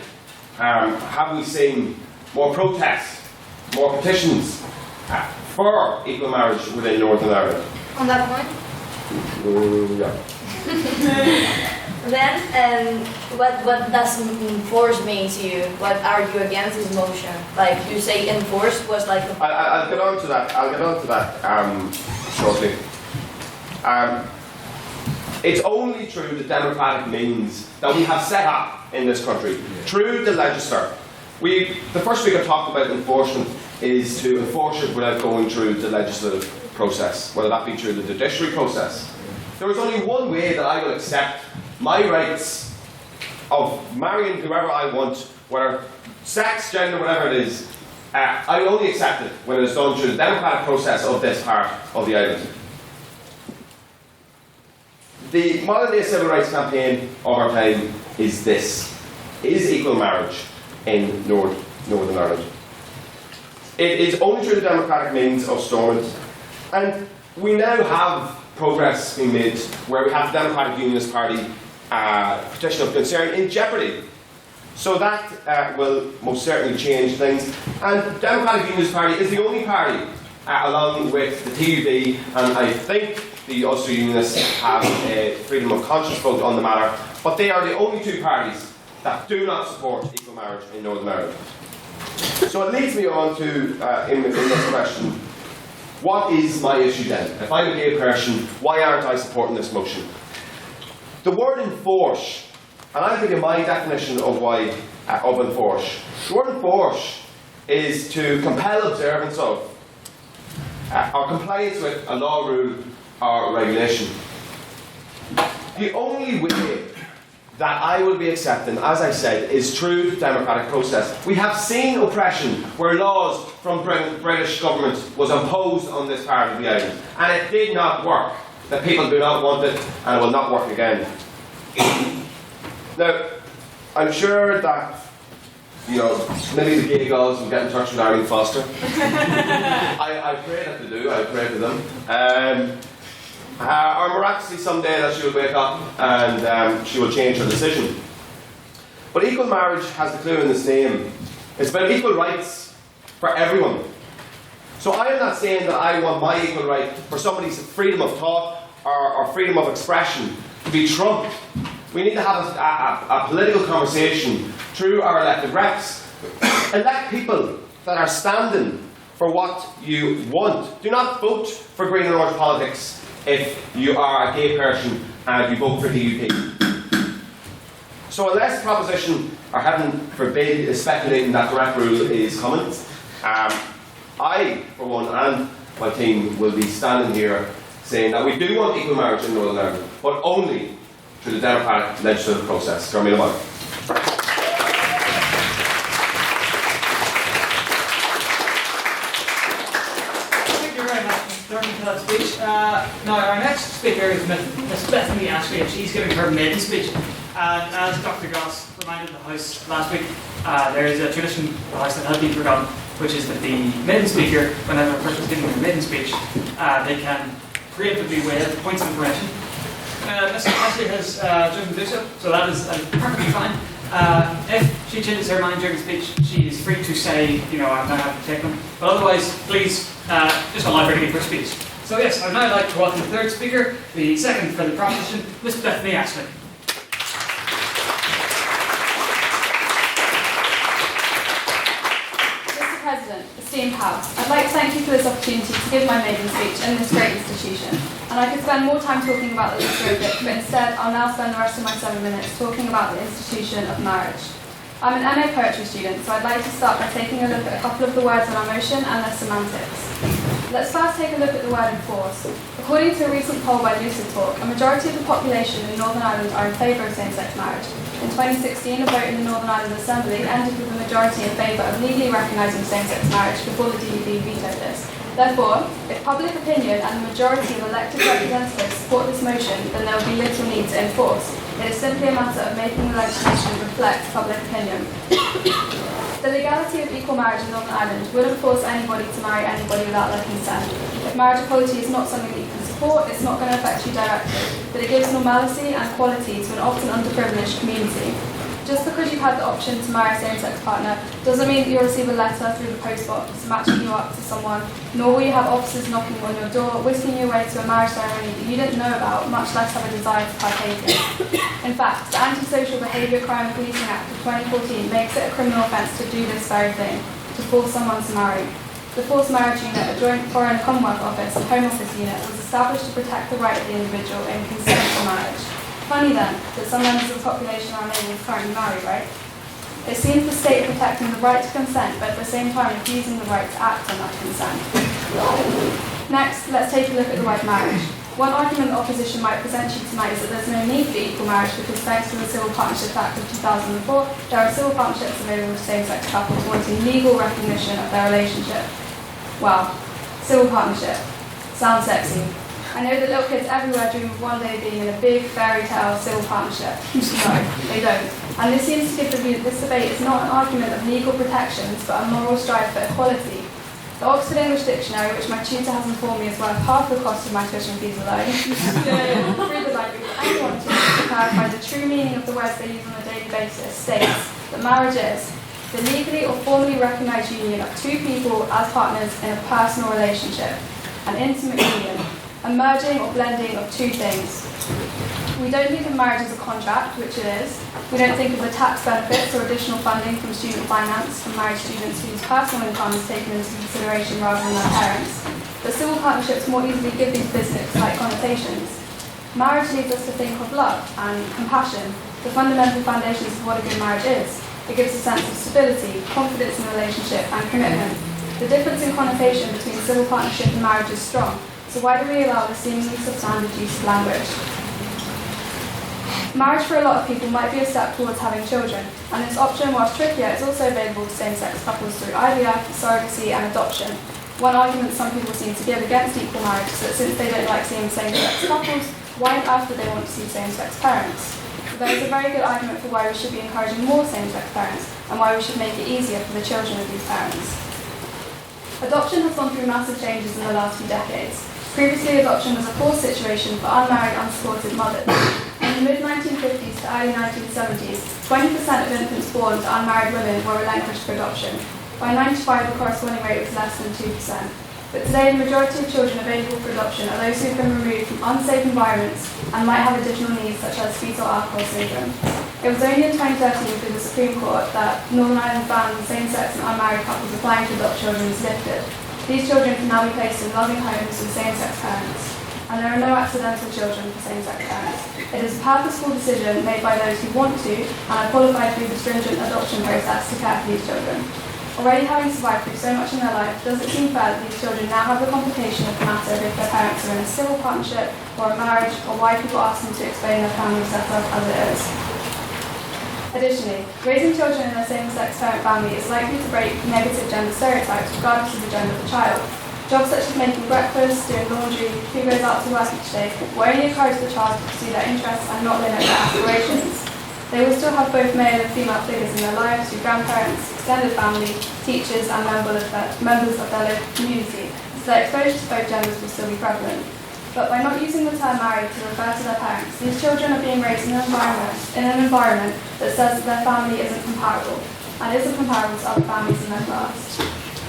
have we seen more protests, more petitions for equal marriage within Northern Ireland. On that point? Yeah. Then, what does enforce mean to you? What are you against this motion? Like, you say enforce was like a... I'll get on to that. I'll get on to that shortly. It's only through the democratic means that we have set up in this country, through the legislature. The first speaker talked about enforcement is to enforce it without going through the legislative process, whether that be through the judiciary process. There is only one way that I will accept my rights of marrying whoever I want, whether sex, gender, whatever it is, I will only accept it when it is done through the democratic process of this part of the island. The modern day civil rights campaign of our time is this: is equal marriage in Northern Ireland. It is only through the democratic means of Stormont, and we now have progress being made where we have the Democratic Unionist Party petition of concern in jeopardy. So that will most certainly change things. And the Democratic Unionist Party is the only party, along with the TUV, and I think the Ulster Unionists have a freedom of conscience vote on the matter, but they are the only two parties that do not support equal marriage in Northern Ireland. So it leads me on to, in this question, what is my issue then? If I'm a gay person, why aren't I supporting this motion? The word enforce, and I'll give you my definition of why of enforce. The word enforce is to compel observance of or compliance with a law, rule or regulation. The only way that I will be accepting, as I said, is through the democratic process. We have seen oppression where laws from British government was imposed on this part of the island, and it did not work. The people do not want it, and it will not work again. Now, I'm sure that, maybe the gay girls will get in touch with Arlene Foster. I pray that they do, I pray for them. Or miraculously someday that she will wake up and she will change her decision. But equal marriage has the clue in its name. It's about equal rights for everyone. So I am not saying that I want my equal right for somebody's freedom of thought or freedom of expression to be trumped. We need to have a political conversation through our elected reps. Elect people that are standing for what you want. Do not vote for Green and Orange politics if you are a gay person and you vote for DUP. So unless the proposition, or heaven forbid, is speculating that direct rule is coming, I, for one, and my team will be standing here saying that we do want equal marriage in Northern Ireland, but only through the democratic legislative process. Thank you very much, Mr. Thurman, for that speech. Now, our next speaker is Miss Bethany Ashley, and she's giving her maiden speech. And as Dr. Goss reminded the House last week, there is a tradition in the House that has been forgotten, which is that the maiden speaker, whenever a person is giving their maiden speech, they can preemptively waive points of information. Mr. Ashley has chosen to do so that is perfectly fine. If she changes her mind during the speech, she is free to say, I now have to take them. But otherwise, please just allow her to give her speech. So yes, I'd now like to welcome the third speaker, the second for the proposition, Miss Bethany Ashley. Esteemed House, I'd like to thank you for this opportunity to give my maiden speech in this great institution. And I could spend more time talking about the Literific, but instead I'll now spend the rest of my 7 minutes talking about the institution of marriage. I'm an MA Poetry student, so I'd like to start by taking a look at a couple of the words in our motion and their semantics. Let's first take a look at the word enforce. According to a recent poll by Lucid Talk, a majority of the population in Northern Ireland are in favour of same-sex marriage. In 2016, a vote in the Northern Ireland Assembly ended with a majority in favour of legally recognising same-sex marriage before the DUP vetoed this. Therefore, if public opinion and the majority of elected representatives support this motion, then there will be little need to enforce. It is simply a matter of making the legislation reflect public opinion. The legality of equal marriage in Northern Ireland wouldn't force anybody to marry anybody without their consent. If marriage equality is not something that you can support, it's not going to affect you directly, but it gives normalcy and quality to an often underprivileged community. Just because you've had the option to marry a same-sex partner doesn't mean that you'll receive a letter through the post box matching you up to someone, nor will you have officers knocking on your door, whisking you away to a marriage ceremony that you didn't know about, much less have a desire to partake in. In fact, the Antisocial Behaviour Crime Policing Act of 2014 makes it a criminal offence to do this very thing, to force someone to marry. The Forced Marriage Unit, a joint Foreign Commonwealth Office and Home Office unit, was established to protect the right of the individual in consent to marriage. Funny then, that some members of the population are unable to currently marry, right? It seems the state protecting the right to consent, but at the same time refusing the right to act on that consent. Next, let's take a look at the word marriage. One argument the opposition might present to you tonight is that there's no need for equal marriage because thanks to the Civil Partnership Act of 2004, there are civil partnerships available to same-sex couples wanting legal recognition of their relationship. Wow, civil partnership. Sounds sexy. I know that little kids everywhere dream of one day being in a big fairy tale civil partnership. No, they don't. And this seems to give the view that this debate is not an argument of legal protections, but a moral strive for equality. The Oxford English Dictionary, which my tutor has informed me is worth half the cost of my tuition fees alone, through the library for anyone to clarify the true meaning of the words they use on a daily basis, states that marriage is the legally or formally recognised union of two people as partners in a personal relationship, an intimate union, a merging or blending of two things. We don't think of marriage as a contract, which it is. We don't think of the tax benefits or additional funding from student finance from married students whose personal income is taken into consideration rather than their parents. But civil partnerships more easily give these business-like connotations. Marriage leads us to think of love and compassion, the fundamental foundations of what a good marriage is. It gives a sense of stability, confidence in a relationship, and commitment. The difference in connotation between civil partnership and marriage is strong, so why do we allow the seemingly substandard use of language? Marriage for a lot of people might be a step towards having children, and this option, whilst trickier, is also available to same-sex couples through IVF, surrogacy, and adoption. One argument some people seem to give against equal marriage is that since they don't like seeing same-sex couples, why on earth would they want to see same-sex parents? There is a very good argument for why we should be encouraging more same-sex parents, and why we should make it easier for the children of these parents. Adoption has gone through massive changes in the last few decades. Previously, adoption was a forced situation for unmarried, unsupported mothers. In the mid-1950s to early 1970s, 20% of infants born to unmarried women were relinquished for adoption. By 1995, the corresponding rate was less than 2%. But today, the majority of children available for adoption are those who have been removed from unsafe environments and might have additional needs such as fetal alcohol syndrome. It was only in 2013 through the Supreme Court that Northern Ireland's ban on same-sex and unmarried couples applying to adopt children was lifted. These children can now be placed in loving homes with same-sex parents. And there are no accidental children for same-sex parents. It is a purposeful decision made by those who want to and are qualified through the stringent adoption process to care for these children. Already having survived through so much in their life, does it seem fair that these children now have the complication of the matter if their parents are in a civil partnership or a marriage, or why people ask them to explain their family setup as it is? Additionally, raising children in a same-sex parent family is likely to break negative gender stereotypes regardless of the gender of the child. Jobs such as making breakfast, doing laundry, who goes out to work each day, will only encourage the child to pursue their interests and not limit their aspirations. They will still have both male and female figures in their lives through grandparents, extended family, teachers, and members of their local community, so their exposure to both genders will still be prevalent. But by not using the term married to refer to their parents, these children are being raised in an environment that says that their family isn't comparable, and isn't comparable to other families in their class.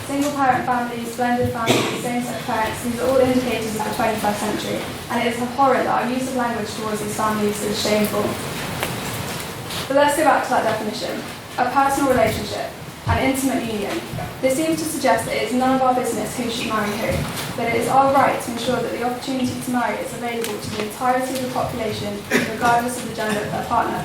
Single-parent families, blended families, same-sex parents, these are all indicators of the 21st century, and it is a horror that our use of language towards these families is shameful. But let's go back to that definition. A personal relationship, an intimate union. This seems to suggest that it is none of our business who should marry who, but it is our right to ensure that the opportunity to marry is available to the entirety of the population, regardless of the gender of their partner.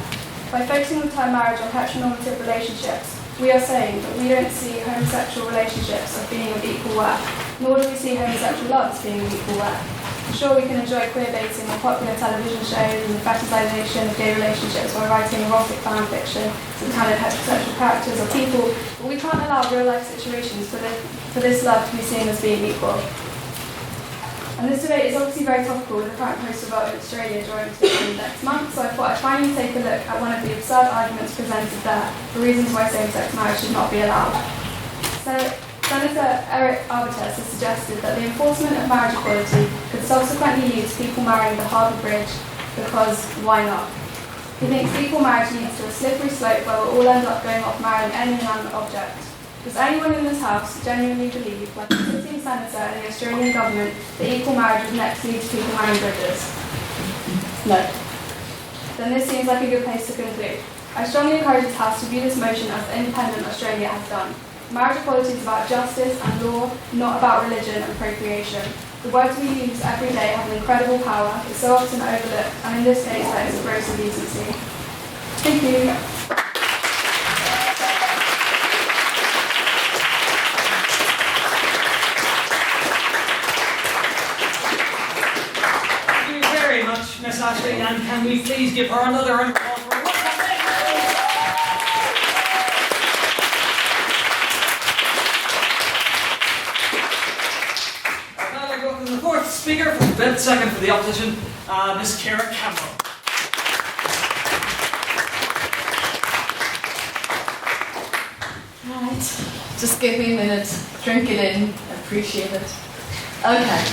By focusing the term marriage on heteronormative relationships, we are saying that we don't see homosexual relationships as being of equal worth, nor do we see homosexual love as being of equal worth. Sure, we can enjoy queer-baiting on popular television shows and the fetishization of gay relationships while writing erotic fan fiction and talented heterosexual characters or people, but we can't allow real-life situations for this love to be seen as being equal. And this debate is obviously very topical with the current postal vote in Australia during next month, so I thought I'd finally take a look at one of the absurd arguments presented there for reasons why same-sex marriage should not be allowed. So, Senator Eric Arbites has suggested that the enforcement of marriage equality could subsequently lead to people marrying the Harbour Bridge because why not? He thinks equal marriage leads to a slippery slope where we'll all end up going off marrying any inanimate object. Does anyone in this House genuinely believe, like the sitting senator and the Australian government, that equal marriage would next lead to people marrying bridges? No. Then this seems like a good place to conclude. I strongly encourage this House to view this motion as the independent Australia has done. Marriage equality is about justice and law, not about religion and procreation. The words we use every day have an incredible power, but so often overlooked, and in this case, that is a gross indecency. Thank you. Leslie, and can we please give her another round of applause for her work? Now I'd like to welcome the fourth speaker for the debate, second for the opposition, Ms. Ciara Campbell. Right, just give me a minute, drink it in, appreciate it. Okay.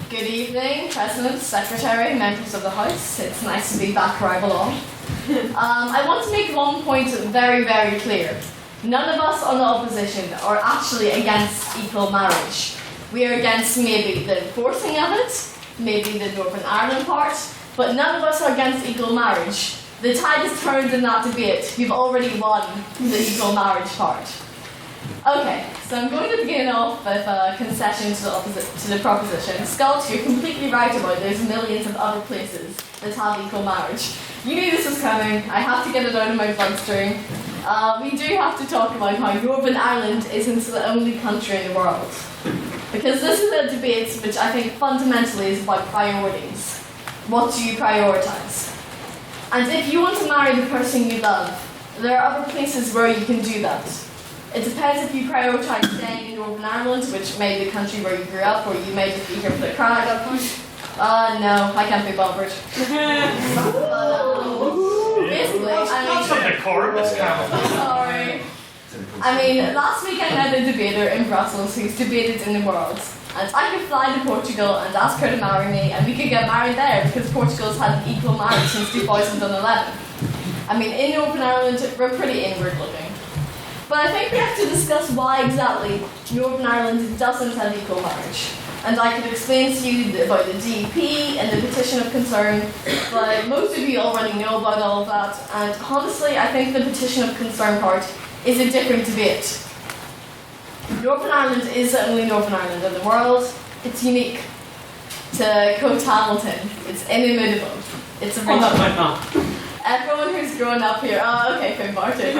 Good evening, President, Secretary, members of the House. It's nice to be back where I belong. I want to make one point very, very clear. None of us on the opposition are actually against equal marriage. We are against maybe the enforcing of it, maybe the Northern Ireland part, but none of us are against equal marriage. The tide has turned in that debate. You've already won the equal marriage part. Okay, so I'm going to begin off with a concession to the proposition. Scott, you're completely right about there's millions of other places that have equal marriage. You knew this was coming. I have to get it out of my bloodstream. We do have to talk about how Northern Ireland isn't the only country in the world. Because this is a debate which I think fundamentally is about priorities. What do you prioritise? And if you want to marry the person you love, there are other places where you can do that. It depends if you prioritise staying in Northern Ireland, which may be the country where you grew up, or you may just be here for the crowd. No, I can't be bothered. Basically, sorry. I mean, last week I met a debater in Brussels who's debated in the world. And I could fly to Portugal and ask her to marry me, and we could get married there because Portugal's had equal marriage since 2011. I mean, in Northern Ireland, we're pretty inward looking. But I think we have to discuss why exactly Northern Ireland doesn't have equal marriage. And I could explain to you about the DEP and the petition of concern, but most of you already know about all of that. And honestly, I think the petition of concern part is a different debate. Northern Ireland is the only Northern Ireland in the world. It's unique. To quote Hamilton, it's inimitable. It's original. Everyone who's grown up here. Oh, okay, Finn Martin.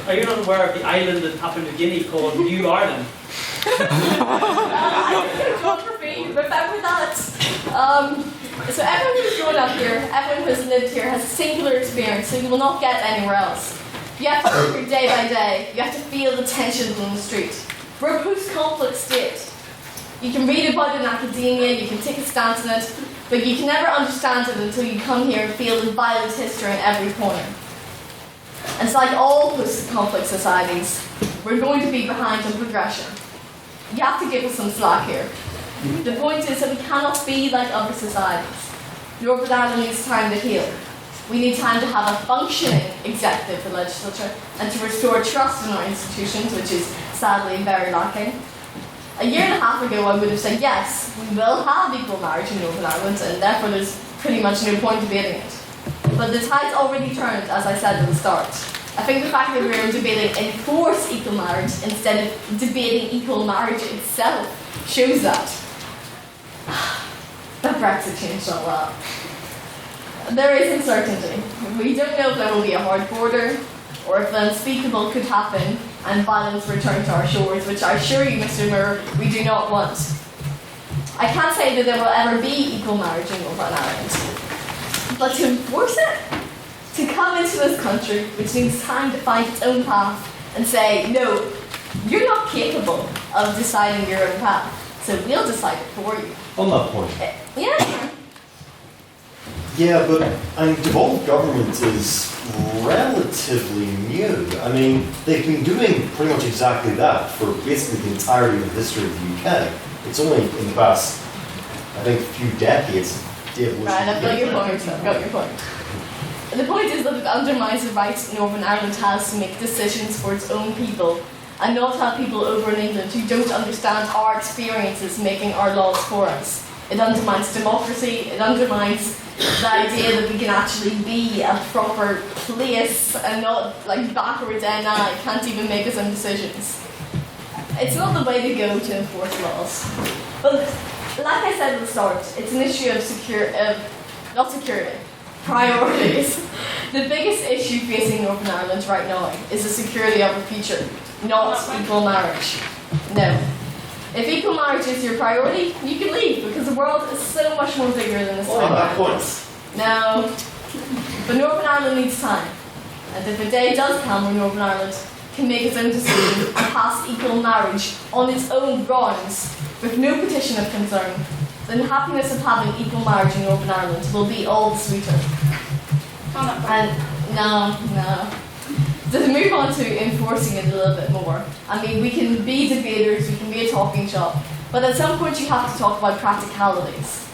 Are you not aware of the island in Papua New Guinea called New Ireland? Geography, remember that. So everyone who's grown up here, everyone who's lived here has a singular experience, so you will not get anywhere else. You have to live here day by day. You have to feel the tensions on the street. We're a post-conflict state. You can read about it in academia, you can take a stance in it, but you can never understand it until you come here and feel the violent history in every corner. And it's like all post-conflict societies, we're going to be behind on progression. You have to give us some slack here. The point is that we cannot be like other societies. Northern Ireland needs time to heal. We need time to have a functioning executive and legislature and to restore trust in our institutions, which is sadly very lacking. A year and a half ago, I would have said, yes, we will have equal marriage in Northern Ireland, and therefore there's pretty much no point debating it. But the tide's already turned, as I said at the start. I think the fact that we're debating enforce equal marriage instead of debating equal marriage itself shows that. But Brexit changed a lot. There is uncertainty. We don't know if there will be a hard border, or if the unspeakable could happen and violence return to our shores, which I assure you, Mr. Moore, we do not want. I can't say that there will ever be equal marriage in Northern Ireland, but to enforce it, to come into this country, which needs time to find its own path, and say, no, you're not capable of deciding your own path, so we'll decide it for you. On that point. Yeah. Yeah, but devolved government is relatively new. I mean, they've been doing pretty much exactly that for basically the entirety of the history of the UK. It's only in the past, I think, few decades. Right, I've got your point. I've got your point. The point is that it undermines the right Northern Ireland has to make decisions for its own people and not have people over in England who don't understand our experiences making our laws for us. It undermines democracy, it undermines the idea that we can actually be a proper place and not like backwards NI, can't even make its own decisions. It's not the way to go to enforce laws. But like I said at the start, it's an issue of not security, priorities. The biggest issue facing Northern Ireland right now is the security of our future, not equal marriage. No. If equal marriage is your priority, you can leave because the world is so much more bigger than this Oh, time. that point. No, but Northern Ireland needs time. And if a day does come when Northern Ireland can make its own decision and pass equal marriage on its own grounds with no petition of concern, then the happiness of having equal marriage in Northern Ireland will be all the sweeter. And no. To move on to enforcing it a little bit more. I mean, we can be debaters, we can be a talking shop, but at some point you have to talk about practicalities.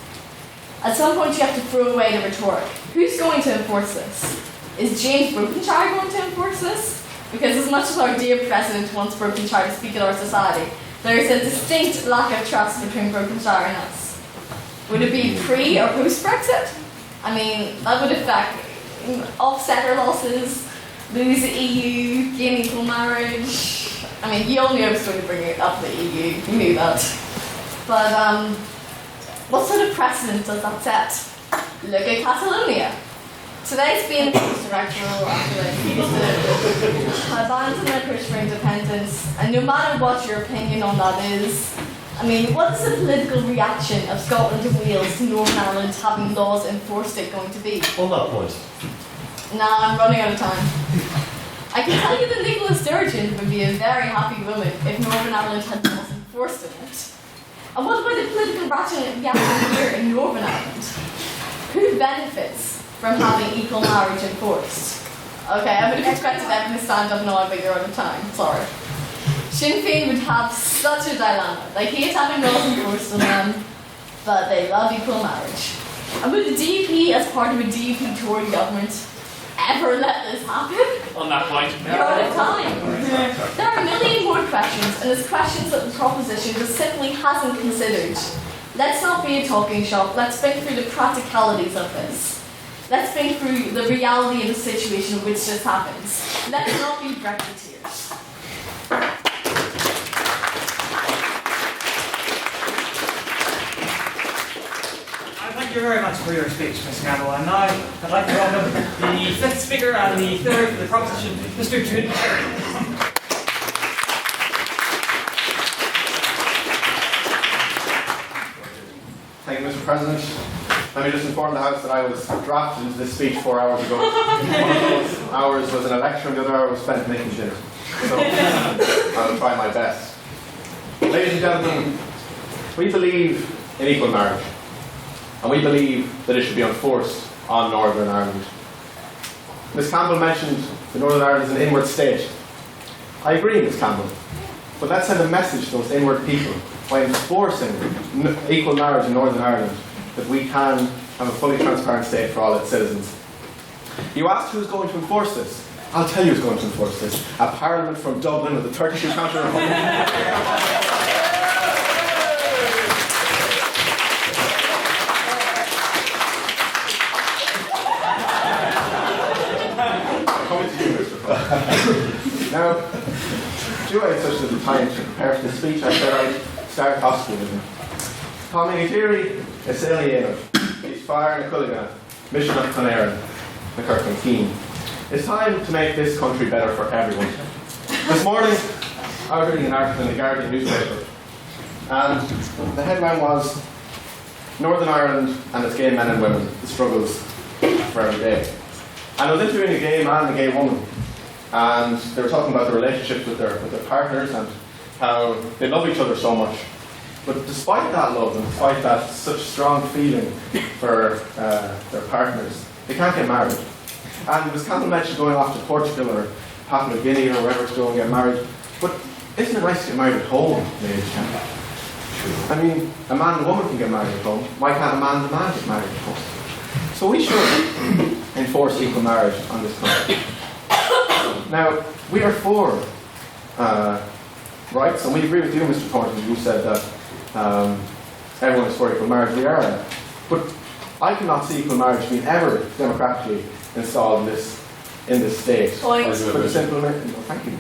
At some point you have to throw away the rhetoric. Who's going to enforce this? Is James Brokenshire going to enforce this? Because as much as our dear President wants Brokenshire to speak in our society, there is a distinct lack of trust between Brokenshire and us. Would it be pre or post-Brexit? I mean, that would affect offset our losses, lose the EU, gain equal marriage. I mean, you all knew I was going to bring up the EU, you knew that. But what sort of precedent does that set? Look at Catalonia. Today's been post-electoral after they refused to abandon their push for independence, and no matter what your opinion on that is, I mean, what is the political reaction of Scotland and Wales to Northern Ireland having laws enforced it going to be? On that point. Nah, I'm running out of time. I can tell you that Nicola Sturgeon would be a very happy woman if Northern Ireland had laws enforced in it. And what about the political reaction here in Northern Ireland? Who benefits from having equal marriage enforced? Okay, I would have expected everyone to stand up now, but you're out of time. Sorry. Sinn Féin would have such a dilemma. They hate having laws enforced on them, but they love equal marriage. And would the DUP, as part of a DUP Tory government, ever let this happen? On that point. You're out of time. There are a million more questions, and there's questions that the proposition just simply hasn't considered. Let's not be a talking shop. Let's think through the practicalities of this. Let's think through the reality of the situation in which this happens. Let's not be Brexiteers. Thank you very much for your speech, Mr. Campbell. And now I'd like to welcome the fifth speaker and the third for the proposition, Mr. Jude Perry. Thank you, Mr. President. Let me just inform the House that I was drafted into this speech 4 hours ago. One of those hours was an election, the other hour was spent making dinner. So I will try my best. Ladies and gentlemen, we believe in equal marriage. And we believe that it should be enforced on Northern Ireland. Ms Campbell mentioned that Northern Ireland is an inward state. I agree, Ms Campbell. But let's send a message to those inward people by enforcing equal marriage in Northern Ireland that we can have a fully transparent state for all its citizens. You asked who's going to enforce this. I'll tell you who's going to enforce this. A parliament from Dublin with the 32 county republic. Now, due I had such little time to prepare for the speech, I said I'd start hospitalism. Tommy Geary is Salianov, he's fire in Culligan, Mission of Conairan, the Kirkland. It's time to make this country better for everyone. This morning, I was reading an article in the Guardian newspaper, and the headline was Northern Ireland and its gay men and women, the struggles for every day. And I was interviewing a gay man and a gay woman, and they were talking about their relationships with their partners and how they love each other so much. But despite that love and despite that such strong feeling for their partners, they can't get married. And Ms Campbell mentioned going off to Portugal or Papua New Guinea or wherever to go and get married. But isn't it nice to get married at home, ladies and gentlemen? I mean, a man and a woman can get married at home. Why can't a man and a man get married at home? So we should enforce equal marriage on this country. Now, we are for rights, and we agree with you, Mr. Thornton. You said that everyone is for equal marriage. We are that. But I cannot see equal marriage being ever democratically installed in this state. For the simple, thank you.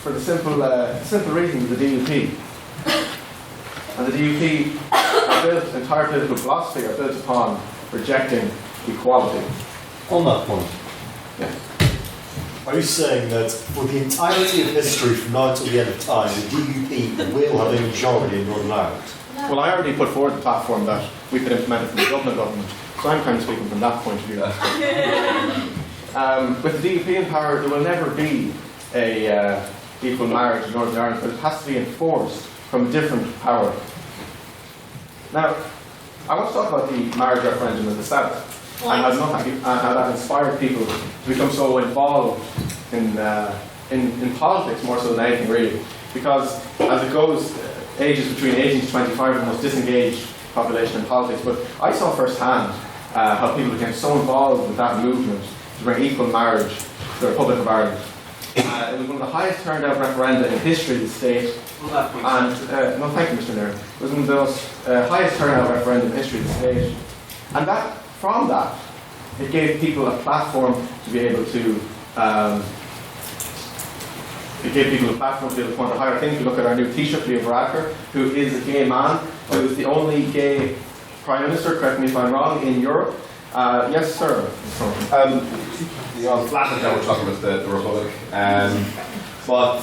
For the simple reason of the DUP. And the DUP, entire political philosophy are built upon rejecting equality. On that point. Yeah. Are you saying that for the entirety of history from now till the end of time, the DUP will have a majority in Northern Ireland? Well, I already put forward the platform that we could implement it from the Dublin government, so I'm kind of speaking from that point of view. With the DUP in power, there will never be a equal marriage in Northern Ireland, but it has to be enforced from a different power. Now, I want to talk about the marriage referendum in the South, and how that inspired people to become so involved in politics more so than anything really. Because as it goes, ages between 18 to 25 are the most disengaged population in politics, but I saw firsthand how people became so involved with that movement to bring equal marriage to the Republic of Ireland. It was one of the highest turned out referenda in history of the state. And, no, thank you, Mr. Nairn. It was one of the most highest turnout referendum in history of the state. And from that, it gave people a platform to be able to point a higher thing. If you look at our new Taoiseach, Leo Varadkar, who is a gay man, who is the only gay Prime Minister, correct me if I'm wrong, in Europe. Yes, sir. I'm flattered that we're talking about the Republic. But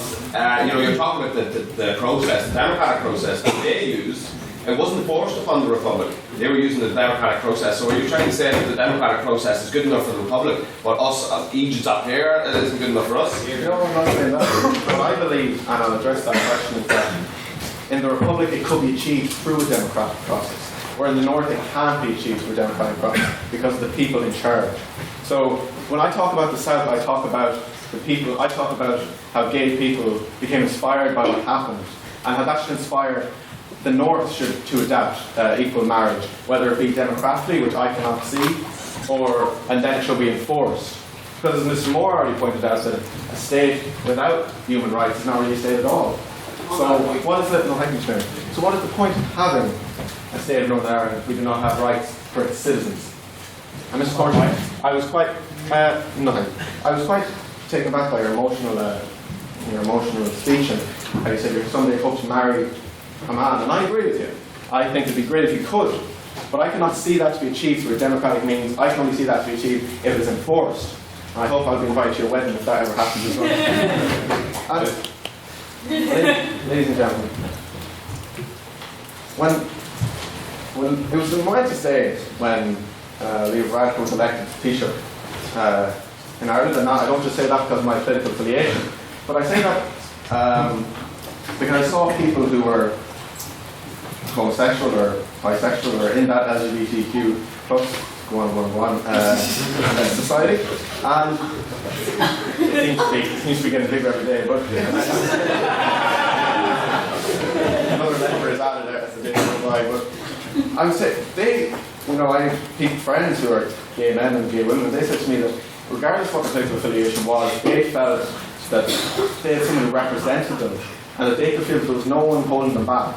you're talking about the process, the democratic process that they used. It wasn't forced upon the Republic. They were using the democratic process. So are you trying to say that the democratic process is good enough for the Republic, but us as Egypt up here, it isn't good enough for us? No, I'm not saying that. What I believe, and I'll address that question, is that in the Republic it could be achieved through a democratic process, where in the North it can't be achieved through a democratic process because of the people in charge. So when I talk about the South, I talk about the people. I talk about how gay people became inspired by what happened, and how that should inspire the North to adapt equal marriage, whether it be democratically, which I cannot see, and then it shall be enforced. Because as Mr. Moore already pointed out, that a state without human rights is not really a state at all. So what is it? No, thank you, Mr. Mayor. So what is the point of having a state of Northern Ireland if we do not have rights for its citizens? And Mr. Cornwall, I was quite taken back by your emotional speech, and how you said you someday hope to marry a man, and I agree with you. I think it'd be great if you could, but I cannot see that to be achieved through democratic means. I can only see that to be achieved if it's enforced. And I hope I'll be invited to your wedding if that ever happens as well. Ladies and gentlemen, when it was a momentous day when Leo Varadkar was elected Taoiseach in Ireland, and I don't just say that because of my political affiliation, but I say that because I saw people who were homosexual or bisexual or in that LGBTQ plus society, and it seems to be getting bigger every day, but another letter is added there as the day goes by. But I would say I have friends who are gay men and gay women, and they said to me that regardless of what their political affiliation was, they felt that they had someone who represented them, and that they could feel there was no one holding them back.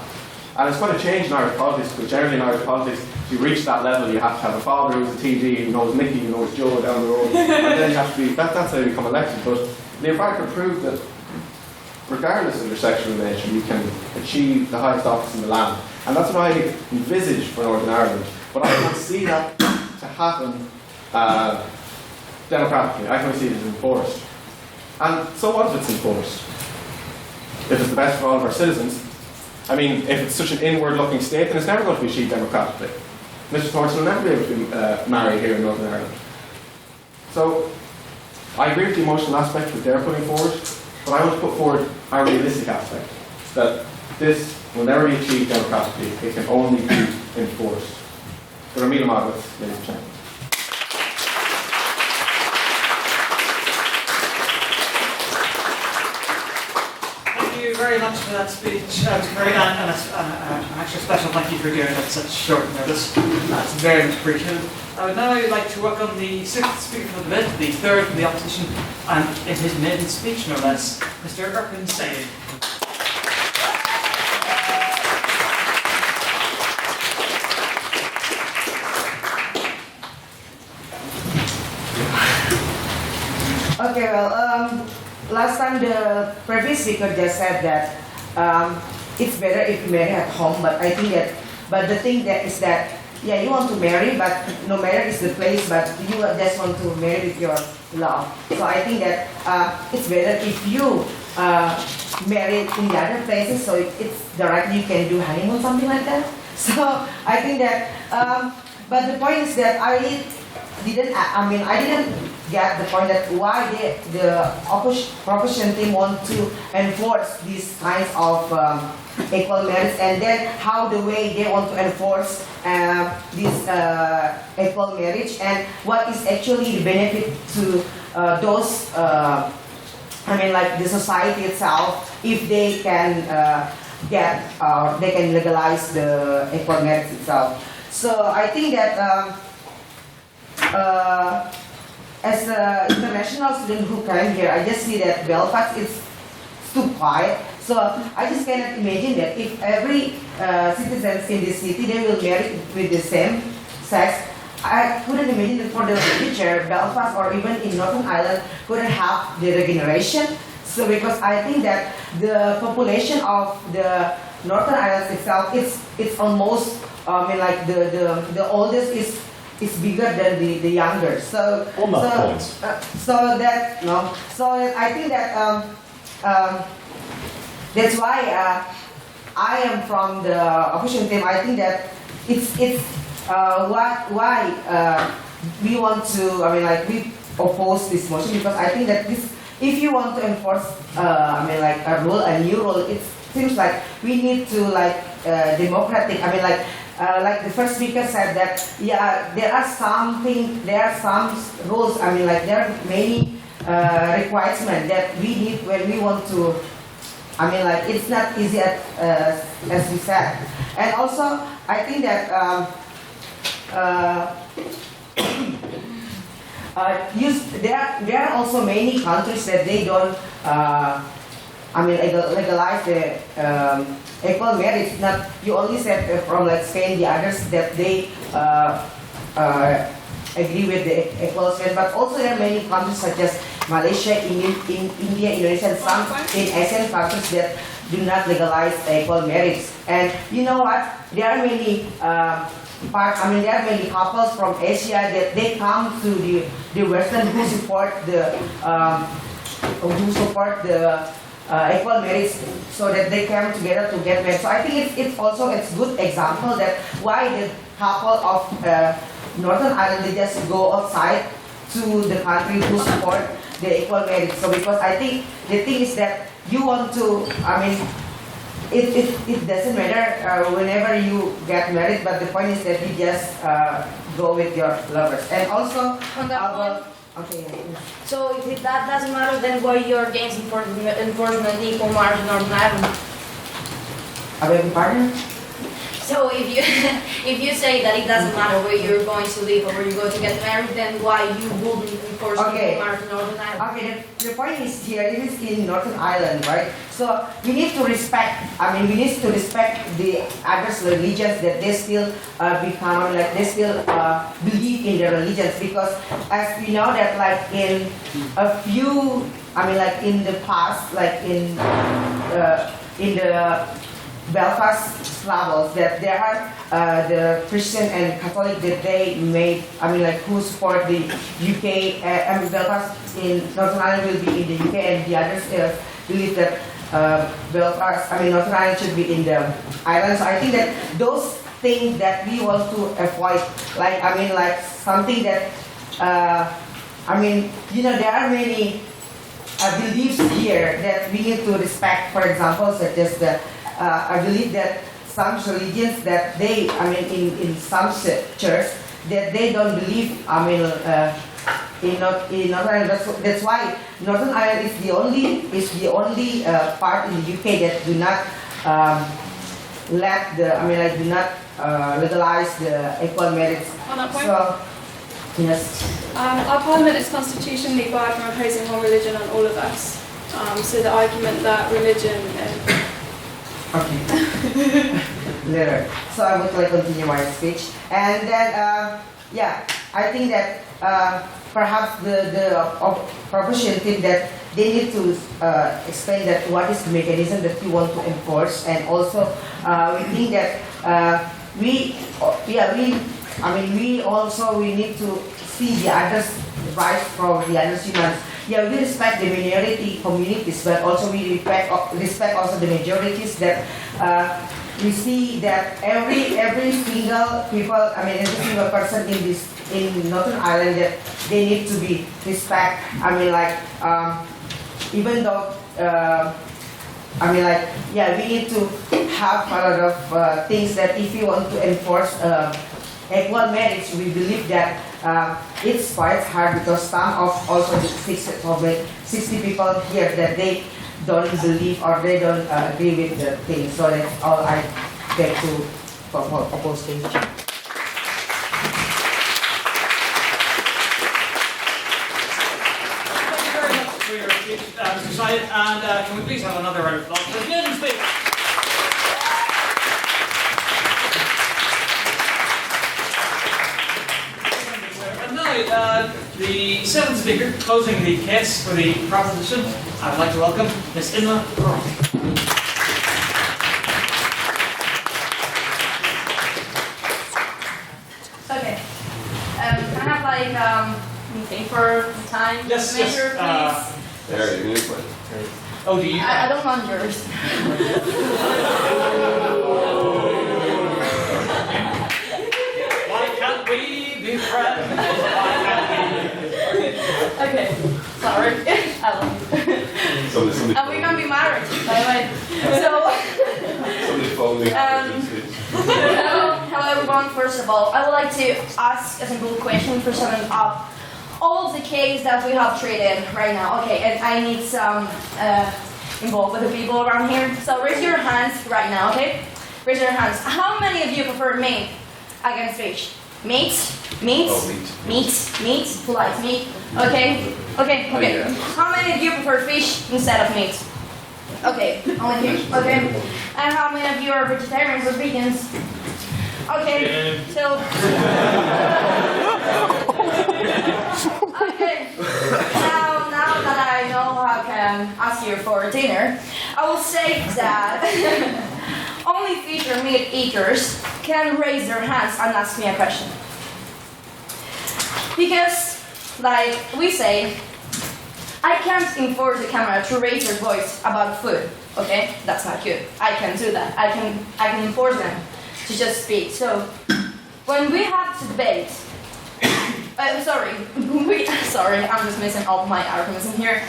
And it's quite a change in Irish politics, because generally in Irish politics, to reach that level, you have to have a father who's a TD, who knows Mickey, who knows Joe down the road, and then you have to be, that's how you become elected. But Leo Varadkar proved that regardless of your sexual relation, you can achieve the highest office in the land. And that's what I envisage for Northern Ireland. But I can't see that to happen democratically. I can only see it as enforced. And so what if it's enforced? If it's the best for all of our citizens, I mean, if it's such an inward-looking state, then it's never going to be achieved democratically. Mr. Thornton will never be able to marry here in Northern Ireland. So, I agree with the emotional aspect that they're putting forward, but I want to put forward our realistic aspect, that this will never be achieved democratically. It can only be enforced. But ladies and gentlemen. Thank you very much for that speech, Mr. Curry, and an extra special thank you for doing it at such short notice. That's very much appreciated. I would now like to welcome the sixth speaker for the debate, the third from the opposition, and in his maiden speech, no less, Mr. Erkin Said. Okay, well, last time the previous speaker just said that it's better if you marry at home, but I think that, but the thing that is that yeah, you want to marry, but no marriage is the place, but you just want to marry with your love. So I think that it's better if you marry in the other places, so it's directly you can do honeymoon, something like that. So I think that, but the point is that I didn't get the point that why the opposition team want to enforce these kinds of equal marriage, and then how the way they want to enforce this equal marriage, and what is actually the benefit to those, like the society itself, if they can they can legalize the equal marriage itself. So I think that as an international student who came here, I just see that Belfast is too quiet. So I just cannot imagine that if every citizens in this city, they will marry with the same sex. I couldn't imagine that for the future, Belfast or even in Northern Ireland couldn't have the regeneration. So because I think that the population of the Northern Ireland itself, it's almost, the oldest is bigger than the younger. So on that point. So I think that that's why I am from the opposition team. I think that it's why we want to we oppose this motion, because I think that this, if you want to enforce a rule, a new rule, it seems like we need to democratic. Like the first speaker said that there are some rules. There are many requirements that we need when we want to. It's not easy as we said. And also, I think that there are also many countries that they don't legalize the equal marriage. Not you only said from Spain, the others that they agree with the equal marriage, but also there are many countries such as Malaysia, India, Indonesia, and some in Asian countries that do not legalize equal marriage. And you know what? There are many there are many couples from Asia that they come to the Western who support the equal marriage, so that they come together to get married. So I think it's also a good example that why the couple of Northern Ireland, they just go outside to the country who support the equal marriage. So because I think the thing is that you want to, it doesn't matter whenever you get married, but the point is that you just go with your lovers. And also, so if that doesn't matter, then why you're against enforcement equal marriage in Northern Ireland? I beg your pardon? So if you say that it doesn't matter where you're going to live or where you're going to get married, then why you wouldn't enforce equal marriage in Northern Ireland? Okay, the point is here, it is in Northern Ireland, right? So we need to respect, we need to respect the other religions that they still they still believe in their religions, because as we know that in a few, in the past, in the Belfast travels, that there are the Christian and Catholic that they made, who support the UK, Belfast in Northern Ireland will be in the UK, and the others believe that Belfast, Northern Ireland should be in the island. So I think that those things that we want to avoid, something that, there are many beliefs here that we need to respect, for example, such as the I believe that some religions that they, in some church, that they don't believe, in Northern Ireland. That's why Northern Ireland is the only part in the UK that do not do not legalize the equal marriage. On that point? So, yes. Our parliament is constitutionally barred from imposing one religion on all of us. So the argument that religion Okay. Later. So I would continue my speech, and then I think that perhaps the proposition team that they need to explain that what is the mechanism that you want to enforce, and also we think that we need to see the others' rights from the other humans. Yeah, we respect the minority communities, but also we respect also the majorities. That we see that every single people, every single person in Northern Ireland, that they need to be respect. Even though. We need to have a lot of things that if you want to enforce equal marriage, we believe that it's quite hard because some of also the 60 people here that they don't believe or they don't agree with the thing. So that's all I get to propose to you. Mr. Syed, and can we please have another round of applause for the Union speaker? And now, the seventh speaker, closing the case for the proposition, I would like to welcome Ms. Inma Roth. Okay. Can I have anything for the time? Yes, measure, yes. please? There, you need one. Oh, do you? I don't want yours. Why can't we be friends? Okay, sorry. I love you. And we're gonna be married, by the way. Somebody phoned me. Hello everyone. First of all, I would like to ask a simple question for summing up all of the cases that we have treated right now. Okay, and I need some involved with the people around here. So raise your hands right now, okay? Raise your hands. How many of you prefer meat against fish? Meat? Meat? Oh, meat. Meat? Polite meat. Okay? Okay, okay. Yeah. How many of you prefer fish instead of meat? Okay, only fish? Okay. And how many of you are vegetarians or vegans? Okay, so... Okay, now that I know how I can ask you for dinner, I will say that only fish or meat eaters can raise their hands and ask me a question. Because, like we say, I can't enforce the camera to raise their voice about food, okay? That's not good. I can do that. I can enforce them to just speak. So, when we have to debate, sorry, I'm just missing all my arguments in here.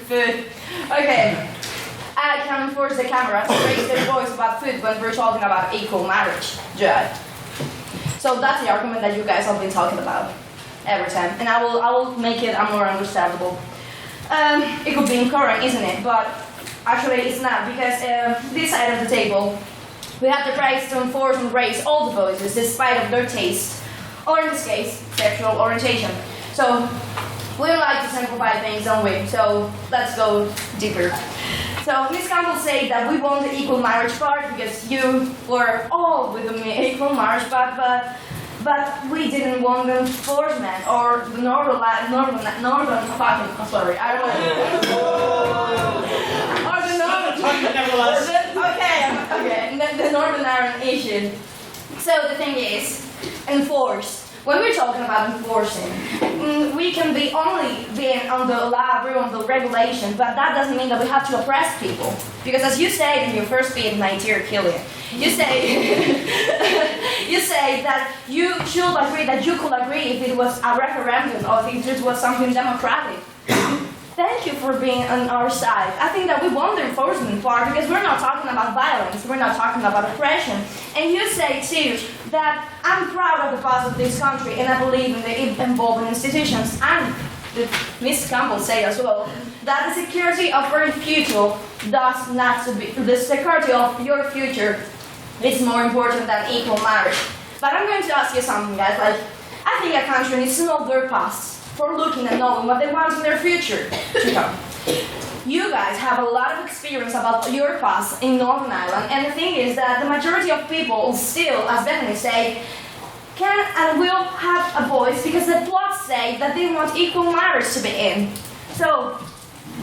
Food. Okay. I can enforce the camera to raise their voice about food when we're talking about equal marriage. Judge. So that's the argument that you guys have been talking about every time, and I will make it more understandable. It could be incorrect, isn't it? But actually, it's not, because this side of the table, we have the right to enforce and raise all the voices, despite of their taste, or in this case, sexual orientation. So we don't like to simplify things, don't we? So let's go deeper. So Ms. Campbell said that we want the equal marriage part because you were all with the equal marriage part, but we didn't want the enforcement or the northern fucking, sorry, I don't know. Or the the Northern Ireland issue. So the thing is, enforce. When we're talking about enforcing, we can be only being on the law, we're on the regulation, but that doesn't mean that we have to oppress people. Because as you said in your first speech, my dear Killian, you say you say that you should agree, that you could agree if it was a referendum or if it was something democratic. Thank you for being on our side. I think that we want the enforcement part because we're not talking about violence, we're not talking about oppression. And you say too that I'm proud of the past of this country and I believe in the involved institutions. And Ms. Campbell said as well that the security of our future does not to be, the security of your future is more important than equal marriage. But I'm going to ask you something, guys. Like, I think a country needs to know their past for looking and knowing what they want in their future to come. You guys have a lot of experience about your past in Northern Ireland, and the thing is that the majority of people still, as Bethany said, can and will have a voice because the plots say that they want equal marriage to be in. So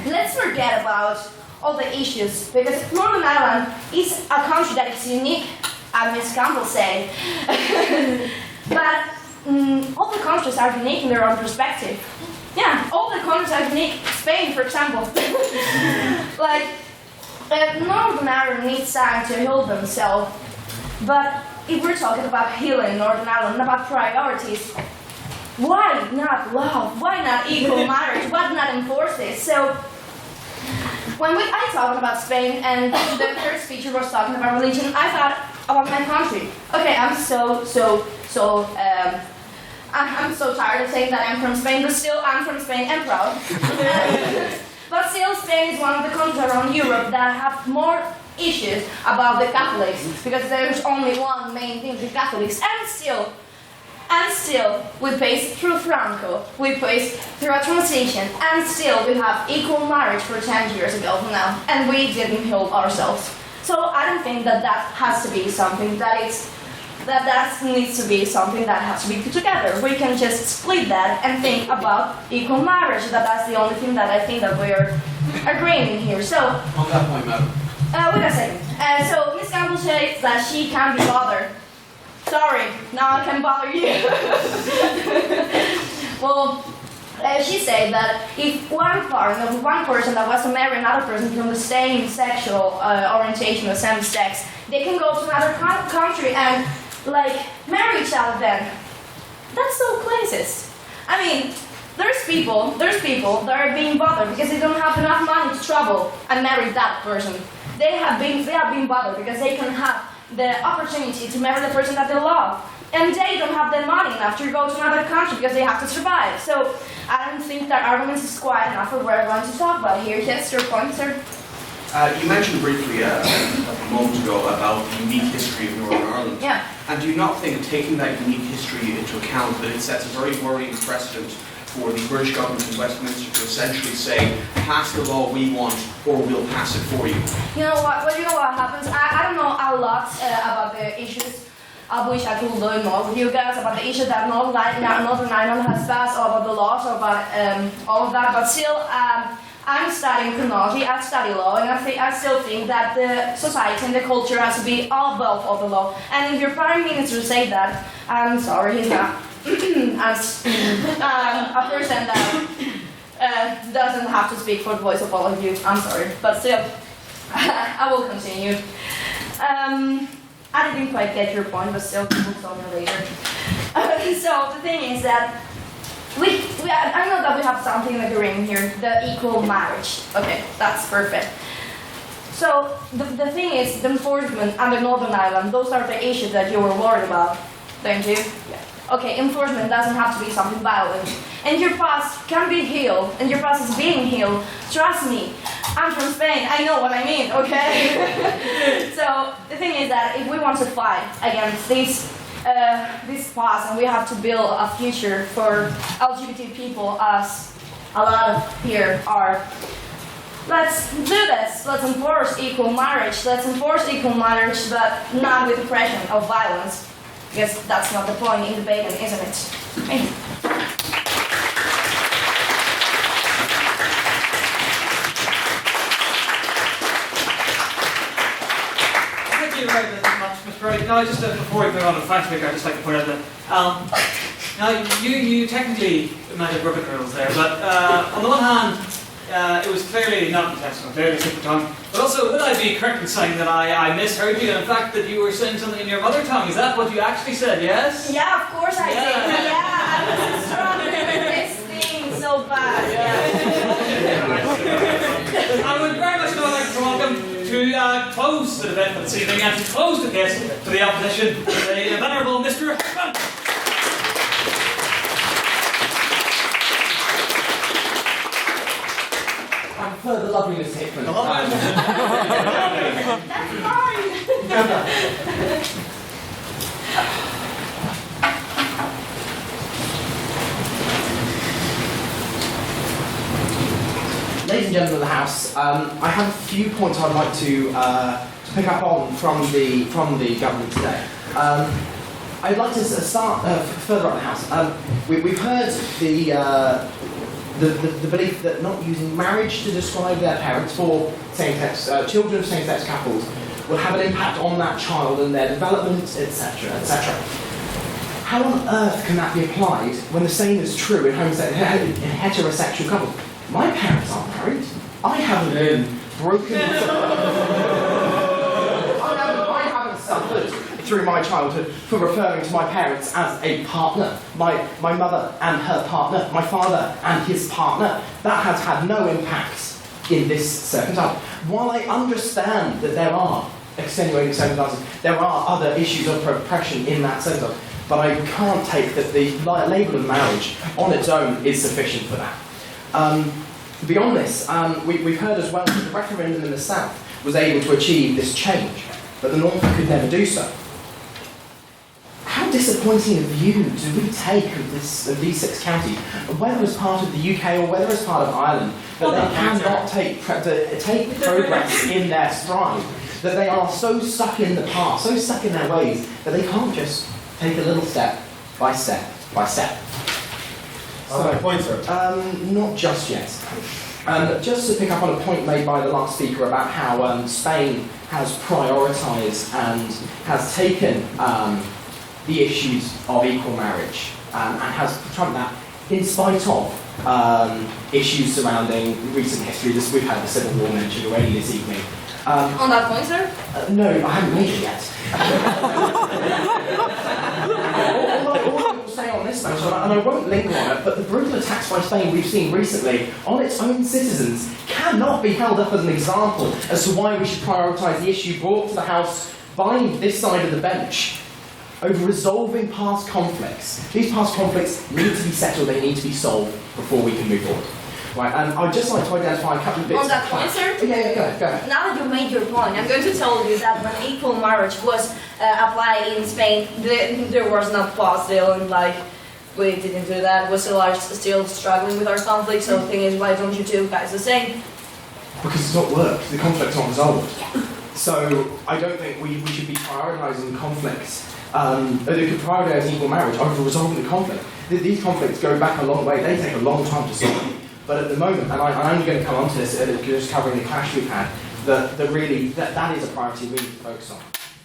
let's forget about all the issues because Northern Ireland is a country that is unique as Ms. Campbell said. But all the countries are unique in their own perspective. Yeah, all the countries are unique. Spain, for example. Like, Northern Ireland needs time to heal themselves. But if we're talking about healing Northern Ireland, about priorities, why not love? Why not equal marriage? Why not enforce this? So, when I talked about Spain and the first speaker was talking about religion, I thought about my country. Okay, I'm I'm so tired of saying that I'm from Spain, but still I'm from Spain and proud. But still, Spain is one of the countries around Europe that have more issues about the Catholics, because there's only one main thing, the Catholics, and still, we pace through Franco, we pace through a transition, and still we have equal marriage for 10 years ago now, and we didn't help ourselves. So I don't think that has to be something that needs to be something that has to be put together. We can just split that and think about equal marriage. That's the only thing that I think that we're agreeing in here. So on that point, madam. Wait a second. So Ms. Campbell says that she can't be bothered. Sorry, now I can bother you. Well, she said that if one person that was to marry another person from the same sexual orientation or same sex, they can go to another country and marry each other then. That's so classist. I mean, there's people that are being bothered because they don't have enough money to travel and marry that person. They have been bothered because they can have the opportunity to marry the person that they love. And they don't have the money enough to go to another country because they have to survive. So I don't think that argument is quite enough for what we're going to talk about here. Yes, your point, sir? You mentioned briefly a moment ago about the unique history of Northern Ireland. Yeah. And do you not think, taking that unique history into account, that it sets a very worrying precedent for the British government in Westminster to essentially say, pass the law we want, or we'll pass it for you? You know what? Well, you know what happens? I don't know a lot about the issues. I wish I could learn more with you guys about the issue that Northern Ireland has passed, or about the laws, or about all of that. But still, I'm studying criminology, I study law, and I still think that the society and the culture has to be above all the law. And if your Prime Minister say that, I'm sorry, he's not. As a person that doesn't have to speak for the voice of all of you, I'm sorry. But still, I will continue. I didn't quite get your point, but still, we'll tell me later. So the thing is that I know that we have something in agreement here, the equal marriage. Okay, that's perfect. So the thing is, the enforcement under Northern Ireland, those are the issues that you were worried about, don't you? Yeah. Okay, enforcement doesn't have to be something violent. And your past can be healed, and your past is being healed. Trust me, I'm from Spain, I know what I mean, okay? So the thing is that if we want to fight against this past, and we have to build a future for LGBT people, as a lot of here are, let's do this. Let's enforce equal marriage. Let's enforce equal marriage, but not with oppression or violence. Because that's not the point in debating, isn't it? Thank you. Thank you very much, Mr. Brody. Now, just before we move on to the final speaker, I'd just like to point out that now you technically mentioned rugby rules there, but on the one hand, it was clearly not intentional, clearly slip of tongue. But also, would I be correct in saying that I misheard you, and in fact that you were saying something in your mother tongue? Is that what you actually said, yes? Yeah, of course I did. Yeah, I was strong this thing so bad. Yeah. I would very much like to welcome to close the debate for this evening and to close the case for the opposition, the venerable Mr. Hunt. For the loveliness statement. That's fine. Ladies and gentlemen of the House, I have a few points I'd like to pick up on from the government today. I'd like to start further up the House. We've heard the belief that not using marriage to describe their parents for same-sex children of same-sex couples will have an impact on that child and their development, etc., etc. How on earth can that be applied when the same is true in heterosexual couples? My parents aren't married. I haven't been broken. I haven't suffered through my childhood for referring to my parents as a partner. My mother and her partner, my father and his partner. That has had no impact in this circumstance. While I understand that there are extenuating circumstances, there are other issues of oppression in that circumstance, but I can't take that the label of marriage on its own is sufficient for that. Beyond this, we've heard as well that the referendum in the South was able to achieve this change, but the North could never do so. How disappointing a view do we take of these 6 counties, whether as part of the UK or whether as part of Ireland, that they cannot take progress in their stride, that they are so stuck in the past, so stuck in their ways, that they can't just take a little step by step by step. So, point, sir. Not just yet. Just to pick up on a point made by the last speaker about how Spain has prioritised and has taken the issues of equal marriage and has trumped that in spite of issues surrounding recent history. We've had the Civil War mentioned already this evening. On that point, sir? No, I haven't made it yet. all I will say on this matter, and I won't linger on it, but the brutal attacks by Spain we've seen recently on its own citizens cannot be held up as an example as to why we should prioritise the issue brought to the House by this side of the bench over resolving past conflicts. These past conflicts need to be settled, they need to be solved before we can move forward. Right, and I'd just like to identify a couple of bits. On that point, sir? Yeah, go ahead. Now that you made your point, I'm going to tell you that when equal marriage was applied in Spain, there was not pause still, and we didn't do that. We're still struggling with our conflict, so the thing is, why don't you two guys the same? Because it's not worked, the conflict's not resolved. So I don't think we should be prioritising conflicts. They could prioritise equal marriage over resolving the conflict. These conflicts go back a long way, they take a long time to solve. But at the moment, and I'm only going to come on to this, just covering the clash we've had, that is a priority we need to focus on.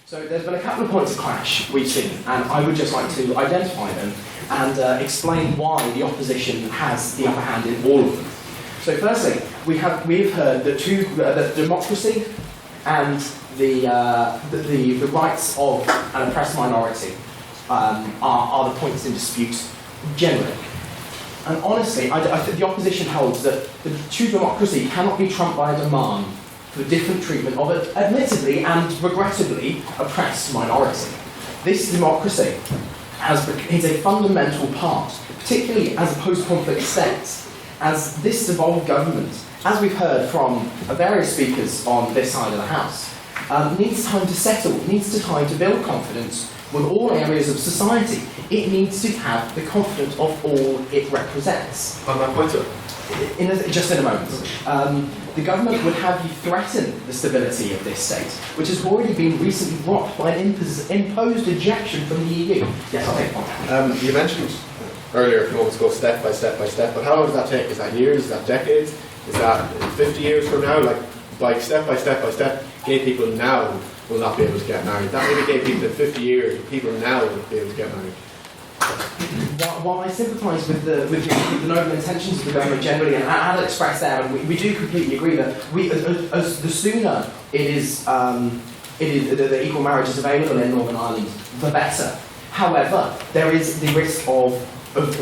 So there's been a couple of points of clash we've seen, and I would just like to identify them and explain why the opposition has the upper hand in all of them. So firstly, we've heard that democracy and the rights of an oppressed minority are the points in dispute generally. And honestly, I think the opposition holds that the true democracy cannot be trumped by a demand for different treatment of an admittedly and regrettably oppressed minority. This democracy is a fundamental part, particularly as a post-conflict state, as this devolved government, as we've heard from various speakers on this side of the House, needs time to settle, needs time to build confidence with all areas of society. It needs to have the confidence of all it represents. On that point, sir? Just in a moment. The government would have you threaten the stability of this state, which has already been recently rocked by an imposed ejection from the EU. Yes, I'll take one. You mentioned earlier if you want to go step by step by step, but how long does that take? Is that years? Is that decades? Is that 50 years from now? Like step by step by step, gay people now will not be able to get married. That may be gay people in 50 years, but people now will be able to get married. While I sympathise with the noble intentions of the government generally, and I'll express there, and we do completely agree that as the sooner the equal marriage is available in Northern Ireland, the better. However, there is the risk of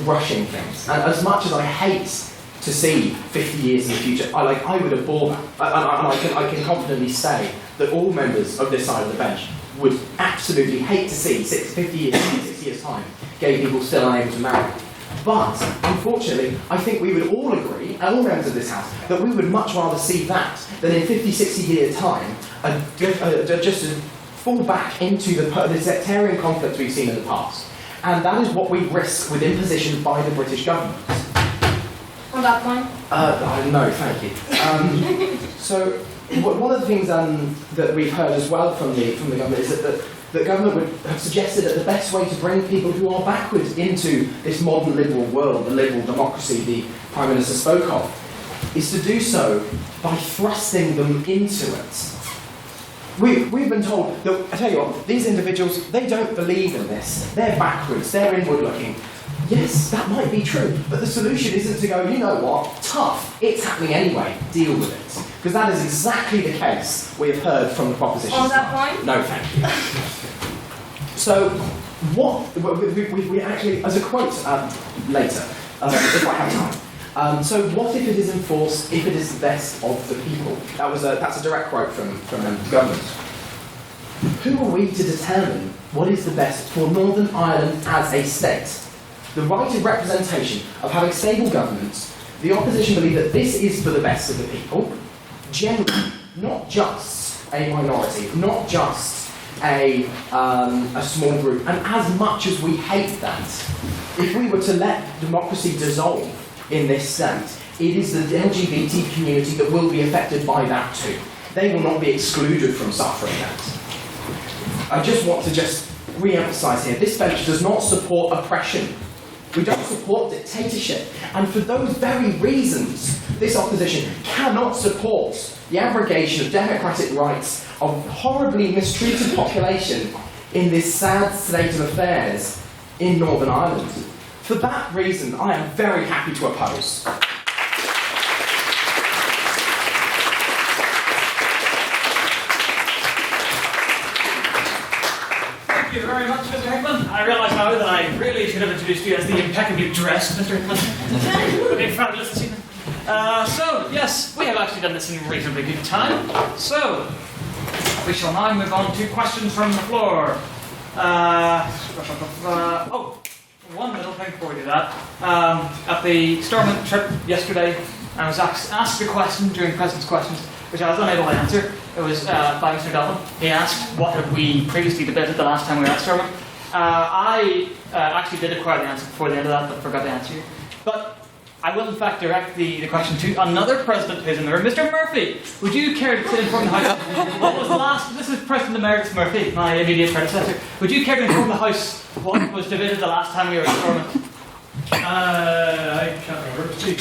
rushing things, and as much as I hate to see 50 years in the future, I would abhor that, and I can confidently say that all members of this side of the bench would absolutely hate to see 50 years, 60 years' time, gay people still unable to marry. But, unfortunately, I think we would all agree, and all members of this House, that we would much rather see that than in 50, 60 years' time, just to fall back into the sectarian conflict we've seen in the past. And that is what we risk with imposition by the British government. On that point? No, thank you. So, one of the things that we've heard as well from the government is that the government would have suggested that the best way to bring people who are backwards into this modern liberal world, the liberal democracy the Prime Minister spoke of, is to do so by thrusting them into it. We've been told that, I tell you what, these individuals, they don't believe in this. They're backwards, they're inward looking. Yes, that might be true, but the solution isn't to go, you know what, tough, it's happening anyway, deal with it. Because that is exactly the case we have heard from the proposition. On that point? No, thank you. So, what, we actually, as a quote later, if I have time. So what if it is enforced, if it is the best of the people? That's a direct quote from the government. Who are we to determine what is the best for Northern Ireland as a state? The right of representation, of having stable governments, the opposition believe that this is for the best of the people, generally, not just a minority, not just a small group. And as much as we hate that, if we were to let democracy dissolve in this state, it is the LGBT community that will be affected by that too. They will not be excluded from suffering that. I just want to re-emphasise here, this bench does not support oppression. We don't support dictatorship. And for those very reasons, this opposition cannot support the abrogation of democratic rights of horribly mistreated population in this sad state of affairs in Northern Ireland. For that reason, I am very happy to oppose. Thank you very much, Mr. Hickman. I realise now that I really should have introduced you as the impeccably dressed Mr. Hickman. Looking fabulous this evening. So, yes, we have actually done this in reasonably good time. So, we shall now move on to questions from the floor. One little thing before we do that. At the Stormont trip yesterday, I was asked a question during the President's questions, which I was unable to answer. It was by Mr. Dublin. He asked, what had we previously debated the last time we were at Stormont? I actually did acquire the answer before the end of that, but forgot to answer you. But I will in fact direct the question to another President who's in the room. Mr. Murphy, would you care to inform the House what was the last, this is President Emeritus Murphy, my immediate predecessor, would you care to inform the House what was debated the last time we were at Stormont? I can't remember. He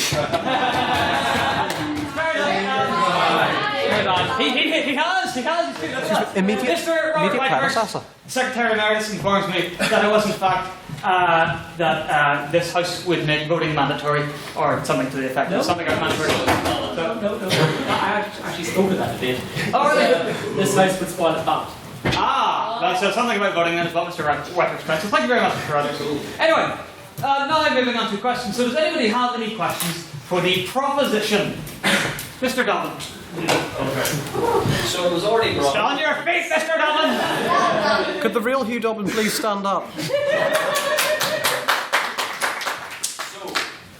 has. Immediate Mr. predecessor. Secretary Emeritus informs me that it was in fact that this House would make voting mandatory, or something to the effect of something like mandatory. No. I actually spoke at that debate. Oh, really? This House would spoil it back. That's something about voting then is what Mr. Wetter's meant. So thank you very much, Mr. Rogers. Anyway, now moving on to questions. So does anybody have any questions for the proposition? Mr. Dublin. Okay. So it was already brought on your feet, Mr. Dublin! Could the real Hugh Dublin please stand up? So,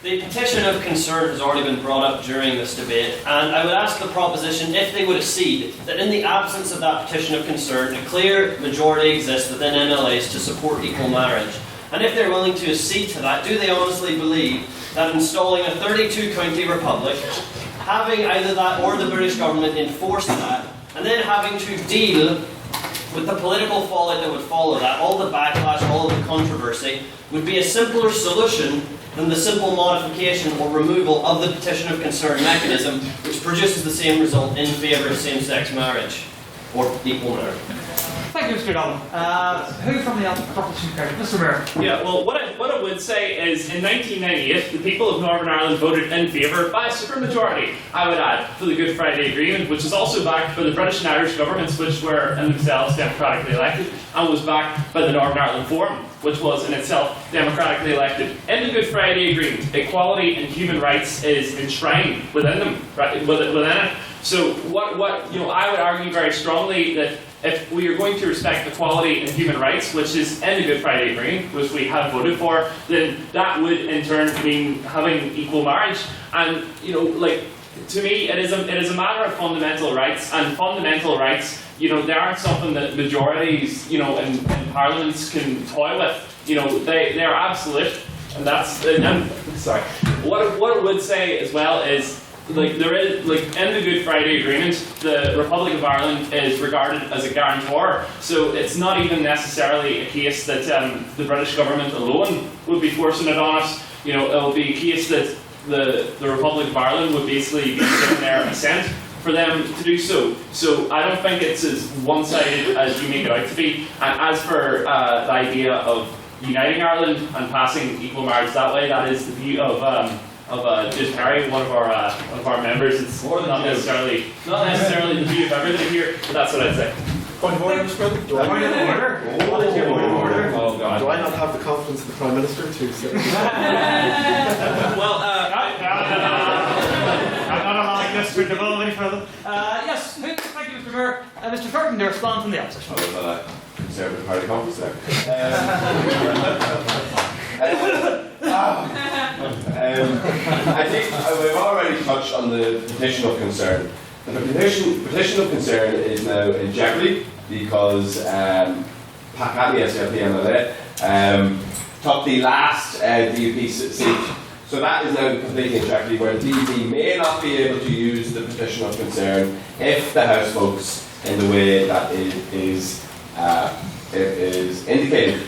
the petition of concern has already been brought up during this debate, and I would ask the proposition if they would accede that in the absence of that petition of concern, a clear majority exists within MLAs to support equal marriage. And if they're willing to accede to that, do they honestly believe that installing a 32-county republic, having either that or the British government enforce that, and then having to deal with the political fallout that would follow that, all the backlash, all of the controversy, would be a simpler solution than the simple modification or removal of the petition of concern mechanism, which produces the same result in favour of same-sex marriage, or equal marriage. Thank you, Mr. Dublin. Who from the proposition carried? Mr. Mayor. Yeah, well, what I would say is in 1998, the people of Northern Ireland voted in favour by a supermajority, I would add, for the Good Friday Agreement, which is also backed by the British and Irish governments, which were in themselves democratically elected, and was backed by the Northern Ireland Forum, which was in itself democratically elected. In the Good Friday Agreement, equality and human rights is enshrined within them, right, within it. So I would argue very strongly that if we are going to respect equality and human rights, which is in the Good Friday Agreement, which we have voted for, then that would in turn mean having equal marriage. And to me, it is a matter of fundamental rights, and fundamental rights, they aren't something that majorities, in parliaments can toy with. They are absolute, and that's. Sorry. What it would say as well is, there is, in the Good Friday Agreement, the Republic of Ireland is regarded as a guarantor, so it's not even necessarily a case that the British government alone would be forcing it on us. It'll be a case that the Republic of Ireland would basically be given their assent for them to do so. So I don't think it's as one-sided as you make it out to be. And as for the idea of uniting Ireland and passing equal marriage that way, that is the view of Judge Harry, one of our members. It's not necessarily the view of everything here, but that's what I'd say. Point of order, Mr. President? Point of order? What is your point of order? Oh, God. Do I not have the confidence of the Prime Minister to say? Well, I'm not allowing this to devolve any further. Yes, thank you, Mr. Mayor. Mr. Thornton, to respond from the opposition. Oh, well, Conservative Party conference there. I think we've already touched on the petition of concern. The petition of concern is now in jeopardy because Paddy SLP MLA took the last DUP seat. So that is now completely in jeopardy, where the DUP may not be able to use the petition of concern if the House votes in the way that it is indicated.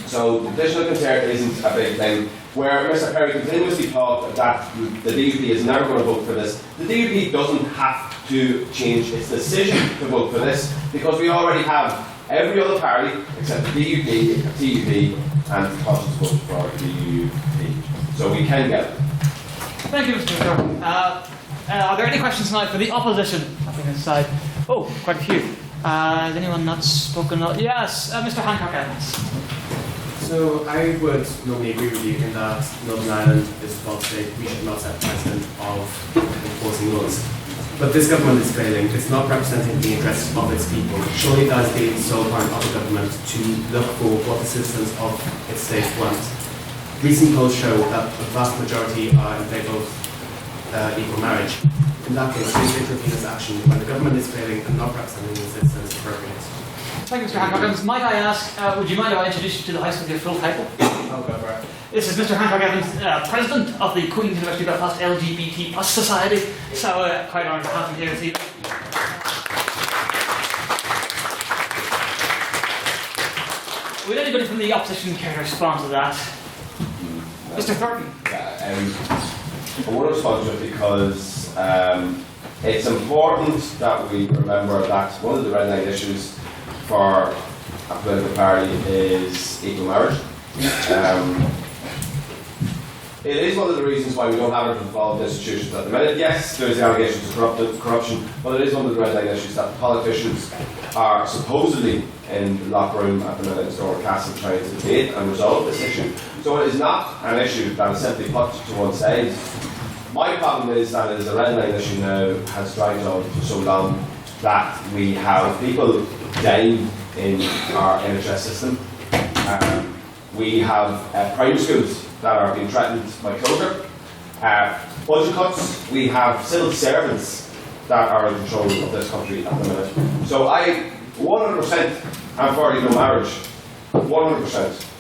So the petition of concern isn't a big thing. Where Mr. Perry continuously talked that the DUP is never going to vote for this, the DUP doesn't have to change its decision to vote for this because we already have every other party except the DUP, TUP, and the conscience vote for the DUP. So we can get it. Thank you, Mr. Thornton. Are there any questions tonight for the opposition? Nothing inside. Oh, quite a few. Has anyone not spoken? Yes, Mr. Hancock Evans. So I would normally agree with you in that Northern Ireland is a failed state. We should not set precedent of enforcing laws. But this government is failing. It's not representing the interests of its people. Surely that is the sole point of the government to look for what the citizens of its state want. Recent polls show that the vast majority are in favour of equal marriage. In that case, please intervene as action when the government is failing and not representing the citizens appropriate. Thank you, Mr. Hancock Evans. Might I ask, would you mind if I introduce you to the House with your full title? I'll go for it. This is Mr. Hancock Evans, President of the Queen's University Belfast LGBT Plus Society. So, quite honoured to have him here this evening. Would anybody from the opposition care to respond to that? Mr. Thornton. I want to respond to it because it's important that we remember that one of the red line issues for a political party is equal marriage. It is one of the reasons why we don't have involved institutions at the minute. Yes, there's the allegations of corruption, but it is one of the red line issues that politicians are supposedly in the locker room at the minute in Stormont Castle trying to debate and resolve this issue. So it is not an issue that is simply put to one side. My problem is that it is a red line issue now, has dragged on for so long that we have people dying in our NHS system. We have primary schools that are being threatened by closure. Budget cuts, we have civil servants that are in control of this country at the minute. So I 100% am for legal marriage, 100%.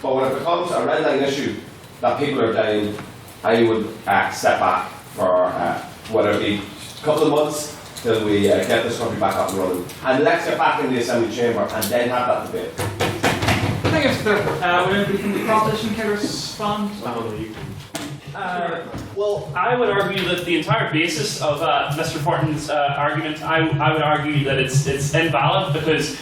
But when it becomes a red line issue that people are dying, I would step back for whether it be a couple of months till we get this country back up and running. And let's get back in the Assembly chamber and then have that debate. Thank you, Mr. Thornton. Would anybody from the opposition care to respond? Well, I would argue that the entire basis of Mr. Thornton's argument, I would argue that it's invalid because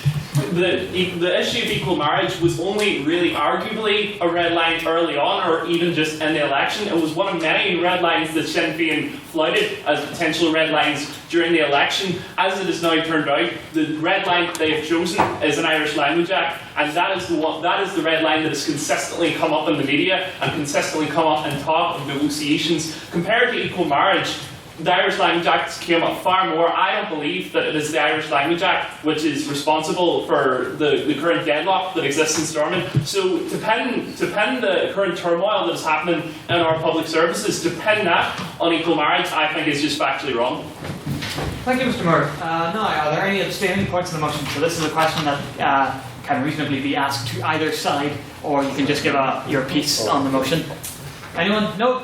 the issue of equal marriage was only really arguably a red line early on, or even just in the election. It was one of many red lines that Sinn Féin flouted as potential red lines during the election. As it has now turned out, the red line that they have chosen is an Irish Language Act, and that is the red line that has consistently come up in the media and consistently come up in talk of negotiations. Compared to equal marriage, the Irish Language Act came up far more. I don't believe that it is the Irish Language Act which is responsible for the current deadlock that exists in Stormont. So to pin the current turmoil that is happening in our public services, to pin that on equal marriage, I think is just factually wrong. Thank you, Mr. Moore. Now, are there any abstaining points in the motion? So this is a question that can reasonably be asked to either side, or you can just give your piece on the motion. Anyone? No?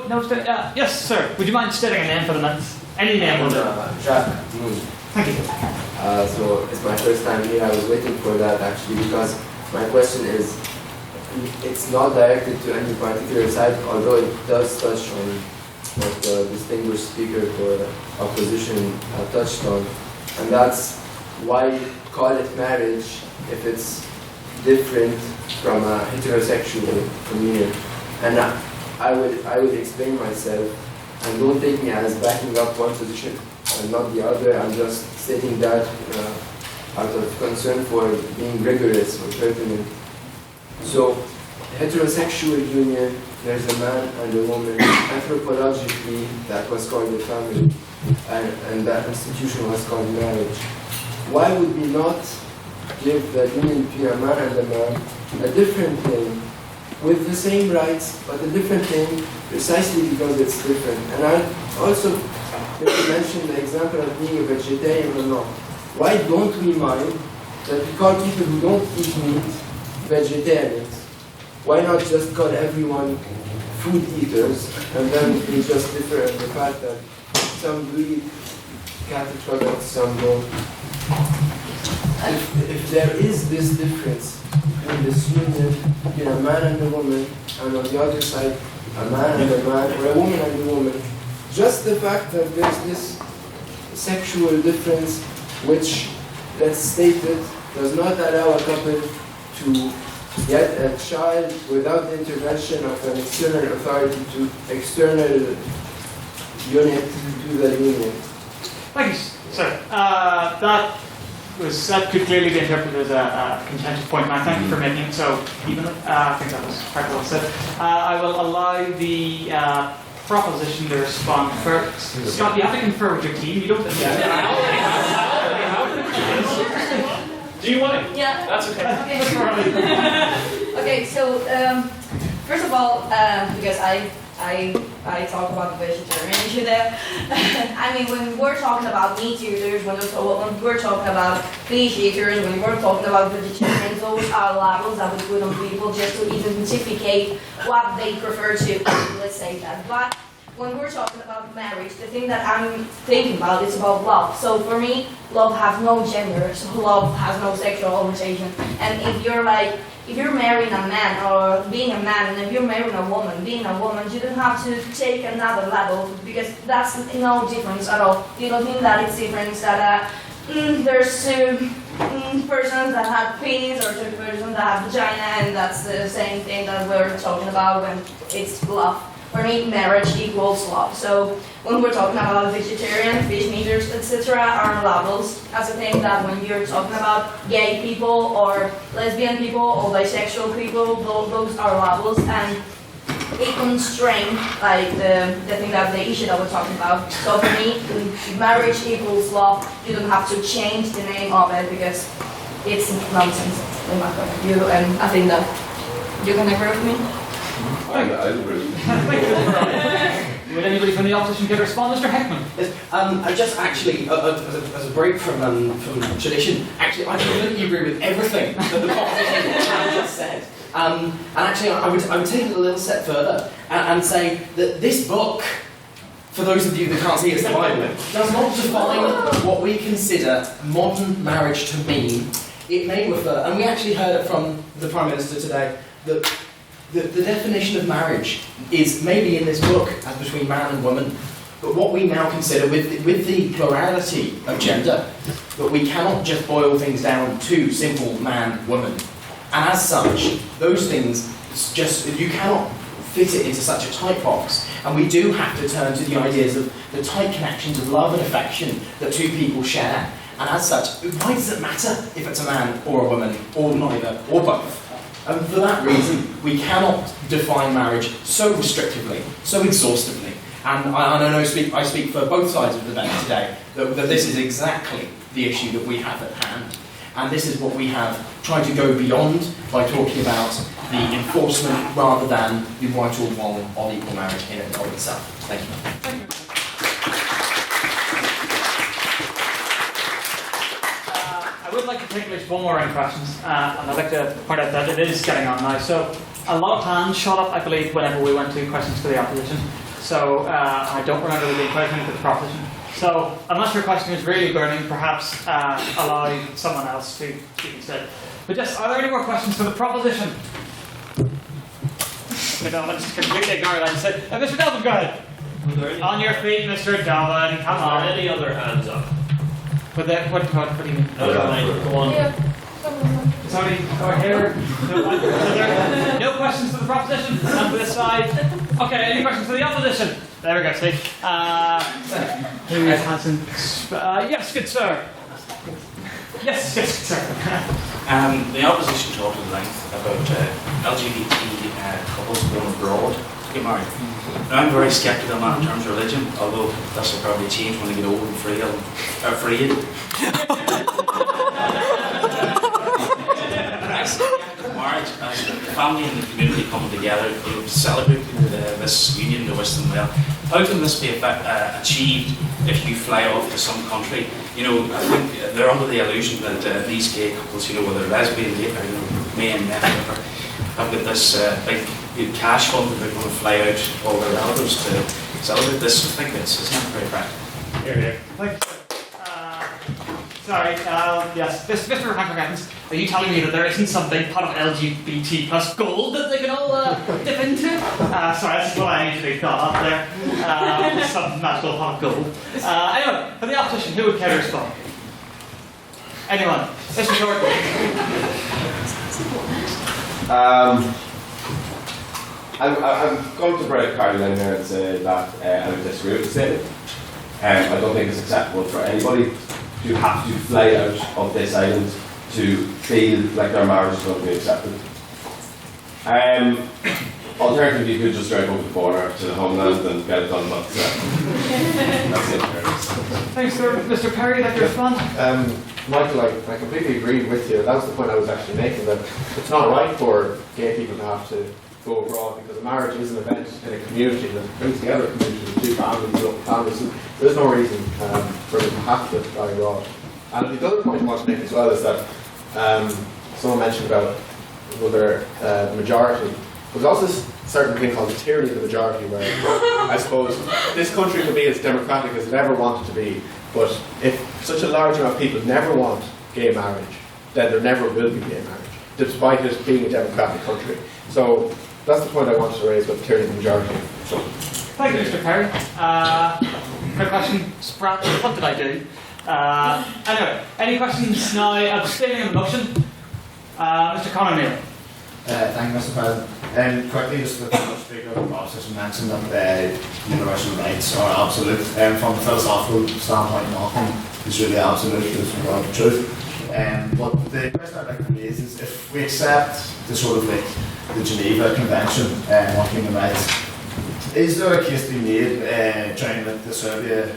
Yes, sir. Would you mind stating a name for the minutes? Any name will do. Jacques. Thank you. So it's my first time here. I was waiting for that actually because my question is, it's not directed to any particular side, although it does touch on what the distinguished speaker for opposition touched on, and that's why call it marriage if it's different from a heterosexual communion. And I would explain myself, and don't take me as backing up one position and not the other. I'm just stating that out of concern for being rigorous or pertinent. So, heterosexual union, there's a man and a woman. Anthropologically, that was called a family, and that institution was called marriage. Why would we not give the union between a man and a man a different name, with the same rights, but a different name, precisely because it's different? And I also mention the example of being a vegetarian or not. Why don't we mind that we call people who don't eat meat vegetarians? Why not just call everyone food eaters, and then we just differ in the fact that some do eat cattle products, some don't? If there is this difference in this union between a man and a woman, and on the other side, a man and a man, or a woman and a woman, just the fact that there's this sexual difference, which, let's state it, does not allow a couple to get a child without the intervention of an external authority to external unit to the union. Thank you, sir. That could clearly be interpreted as a contentious point, and I thank you for making it so even. I think that was quite well said. I will allow the proposition to respond first. Scott, you have to confer with your team. You don't. Do you want it? Yeah. That's okay. Okay, so first of all, because I talk about the vegetarian issue there. I mean, when we're talking about meat eaters, when we're talking about fish eaters, when we're talking about vegetarians, those are labels that we put on people just to identify what they prefer to. Let's say that. But when we're talking about marriage, the thing that I'm thinking about is about love. So for me, love has no gender, so love has no sexual orientation. And if you're marrying a man or being a man, and if you're marrying a woman, being a woman, you don't have to take another level, because that's no difference at all. You don't think that it's difference that there's two persons that have penis or two persons that have vagina, and that's the same thing that we're talking about when it's love. For me, marriage equals love. So when we're talking about vegetarian, fish eaters, etc., are labels. As a thing that when you're talking about gay people or lesbian people or bisexual people, those are labels, and it constrain like the thing that the issue that we're talking about. So for me, marriage equals love. You don't have to change the name of it because it's nonsense in my point of view, and I think that you can agree with me. I agree. Would anybody from the opposition care to respond, Mr. Heckman? Yes, I just actually, as a break from tradition, actually I completely agree with everything that the proposition has just said. And actually, I would take it a little step further and say that this book, for those of you that can't see, it's the Bible, does not define what we consider modern marriage to mean. It may refer, and we actually heard it from the Prime Minister today, that the definition of marriage is maybe in this book as between man and woman, but what we now consider with the plurality of gender, that we cannot just boil things down to simple man-woman. And as such, those things you cannot fit it into such a tight box. And we do have to turn to the ideas of the tight connections of love and affection that two people share. And as such, why does it matter if it's a man or a woman, or neither, or both? And for that reason, we cannot define marriage so restrictively, so exhaustively. And I speak for both sides of the debate today, that this is exactly the issue that we have at hand. And this is what we have tried to go beyond by talking about the enforcement rather than the right or wrong of equal marriage in and of itself. Thank you. I would like to take at least one more round of questions, and I'd like to point out that it is getting on now. So a lot of hands shot up, I believe, whenever we went to questions for the opposition. So I don't remember there being quite many for the proposition. So unless your question is really burning, perhaps allow someone else to speak instead. But just, are there any more questions for the proposition? No, let's just completely ignore that and say, Mr. Delvin, go ahead. On your feet, Mr. Dolan. Come Are on. there any other hands up? What do you mean? Never mind. Go on. Somebody over here? No questions for the proposition? None for this side? Okay, any questions for the opposition? There we go, see. Who hasn't... yes, good sir. Yes, good sir. The opposition talked at length about LGBT couples going abroad to get married. Now, I'm very sceptical on that in terms of religion, although this will probably change when they get old and freed. Marriage as the family and the community coming together, celebrating this union to wish them well. How can this be achieved if you fly off to some country? You know, I think they're under the illusion that these gay couples, you know, whether lesbian, gay, or, you know, men, whatever, have got this big cash fund that they're going to fly out all their relatives to celebrate this. I think it's not very practical. Here. Thank you, sir. Sorry, yes. Mr. Hancock, are you telling me that there isn't some big pot of LGBT plus gold that they can all dip into? Sorry, that's what I usually thought up there. Some magical pot of gold. Anyway, for the opposition, who would care to respond? Anyone? Mr. Short. I'm going to break Carly in here and say that I would disagree with the statement. I don't think it's acceptable for anybody to have to fly out of this island to feel like their marriage is going to be accepted. Alternatively, you could just drive over the border to the homeland and get it done, but that's it. Thanks, sir. Mr. Perry, like to respond? Michael, I completely agree with you. That was the point I was actually making, that it's not right for gay people to have to go abroad, because a marriage is an event in a community that brings together a community with two families, local families. And there's no reason for them to have to fly abroad. And the other point I want to make as well is that someone mentioned about whether the majority. There's also this certain thing called the tyranny of the majority, where I suppose this country could be as democratic as it ever wanted to be, but if such a large amount of people never want gay marriage, then there never will be gay marriage, despite it being a democratic country. So that's the point I wanted to raise with the tyranny of the majority. So. Thank you, Mr. Perry. Quick question, Sprat, what did I do? Anyway, any questions now? Abstaining on the motion? Mr. Conor Neal. Thank you, Mr. President. Quickly, just with the Speaker of the Opposition mentioned that universal rights are absolute. From a philosophical standpoint, nothing is really absolute, is the truth. But the question I'd like to raise is, if we accept the sort of like the Geneva Convention on human rights, is there a case to be made during the Serbia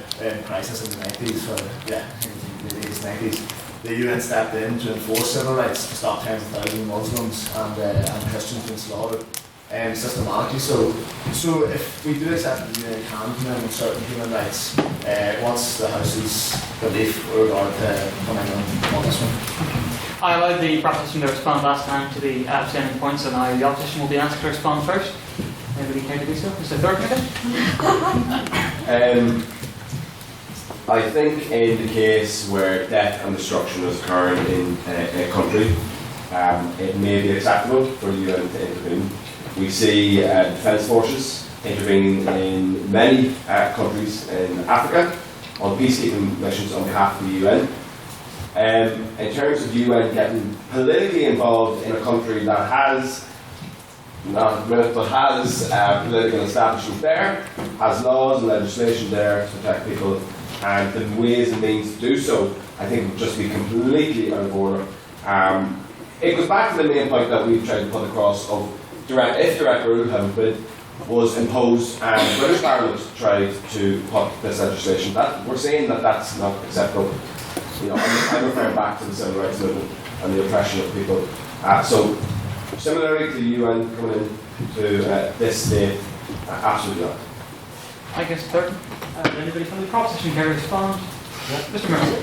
crisis in the 90s, in the 90s, the UN stepped in to enforce civil rights to stop tens of thousands of Muslims and Christians being slaughtered systematically. So if we do accept that the UN can condemn certain human rights, what's the House's belief with regard to coming on this one? I allowed the proposition to respond last time to the abstaining points, and now the opposition will be asked to respond first. Anybody care to do so? Mr. Thornton again? I think in the case where death and destruction is occurring in a country, it may be acceptable for the UN to intervene. We see defence forces intervening in many countries in Africa on peacekeeping missions on behalf of the UN. In terms of the UN getting politically involved in a country that has political establishment there, has laws and legislation there to protect people, and the ways and means to do so, I think would just be completely out of order. It goes back to the main point that we've tried to put across of if direct rule was imposed and British Parliament tried to put this legislation, we're saying that that's not acceptable. I'm referring back to the civil rights movement and the oppression of people. So similarly to the UN coming in to this state, absolutely not. I guess Thurton. Anybody from the proposition care to respond? Mr. Murphy.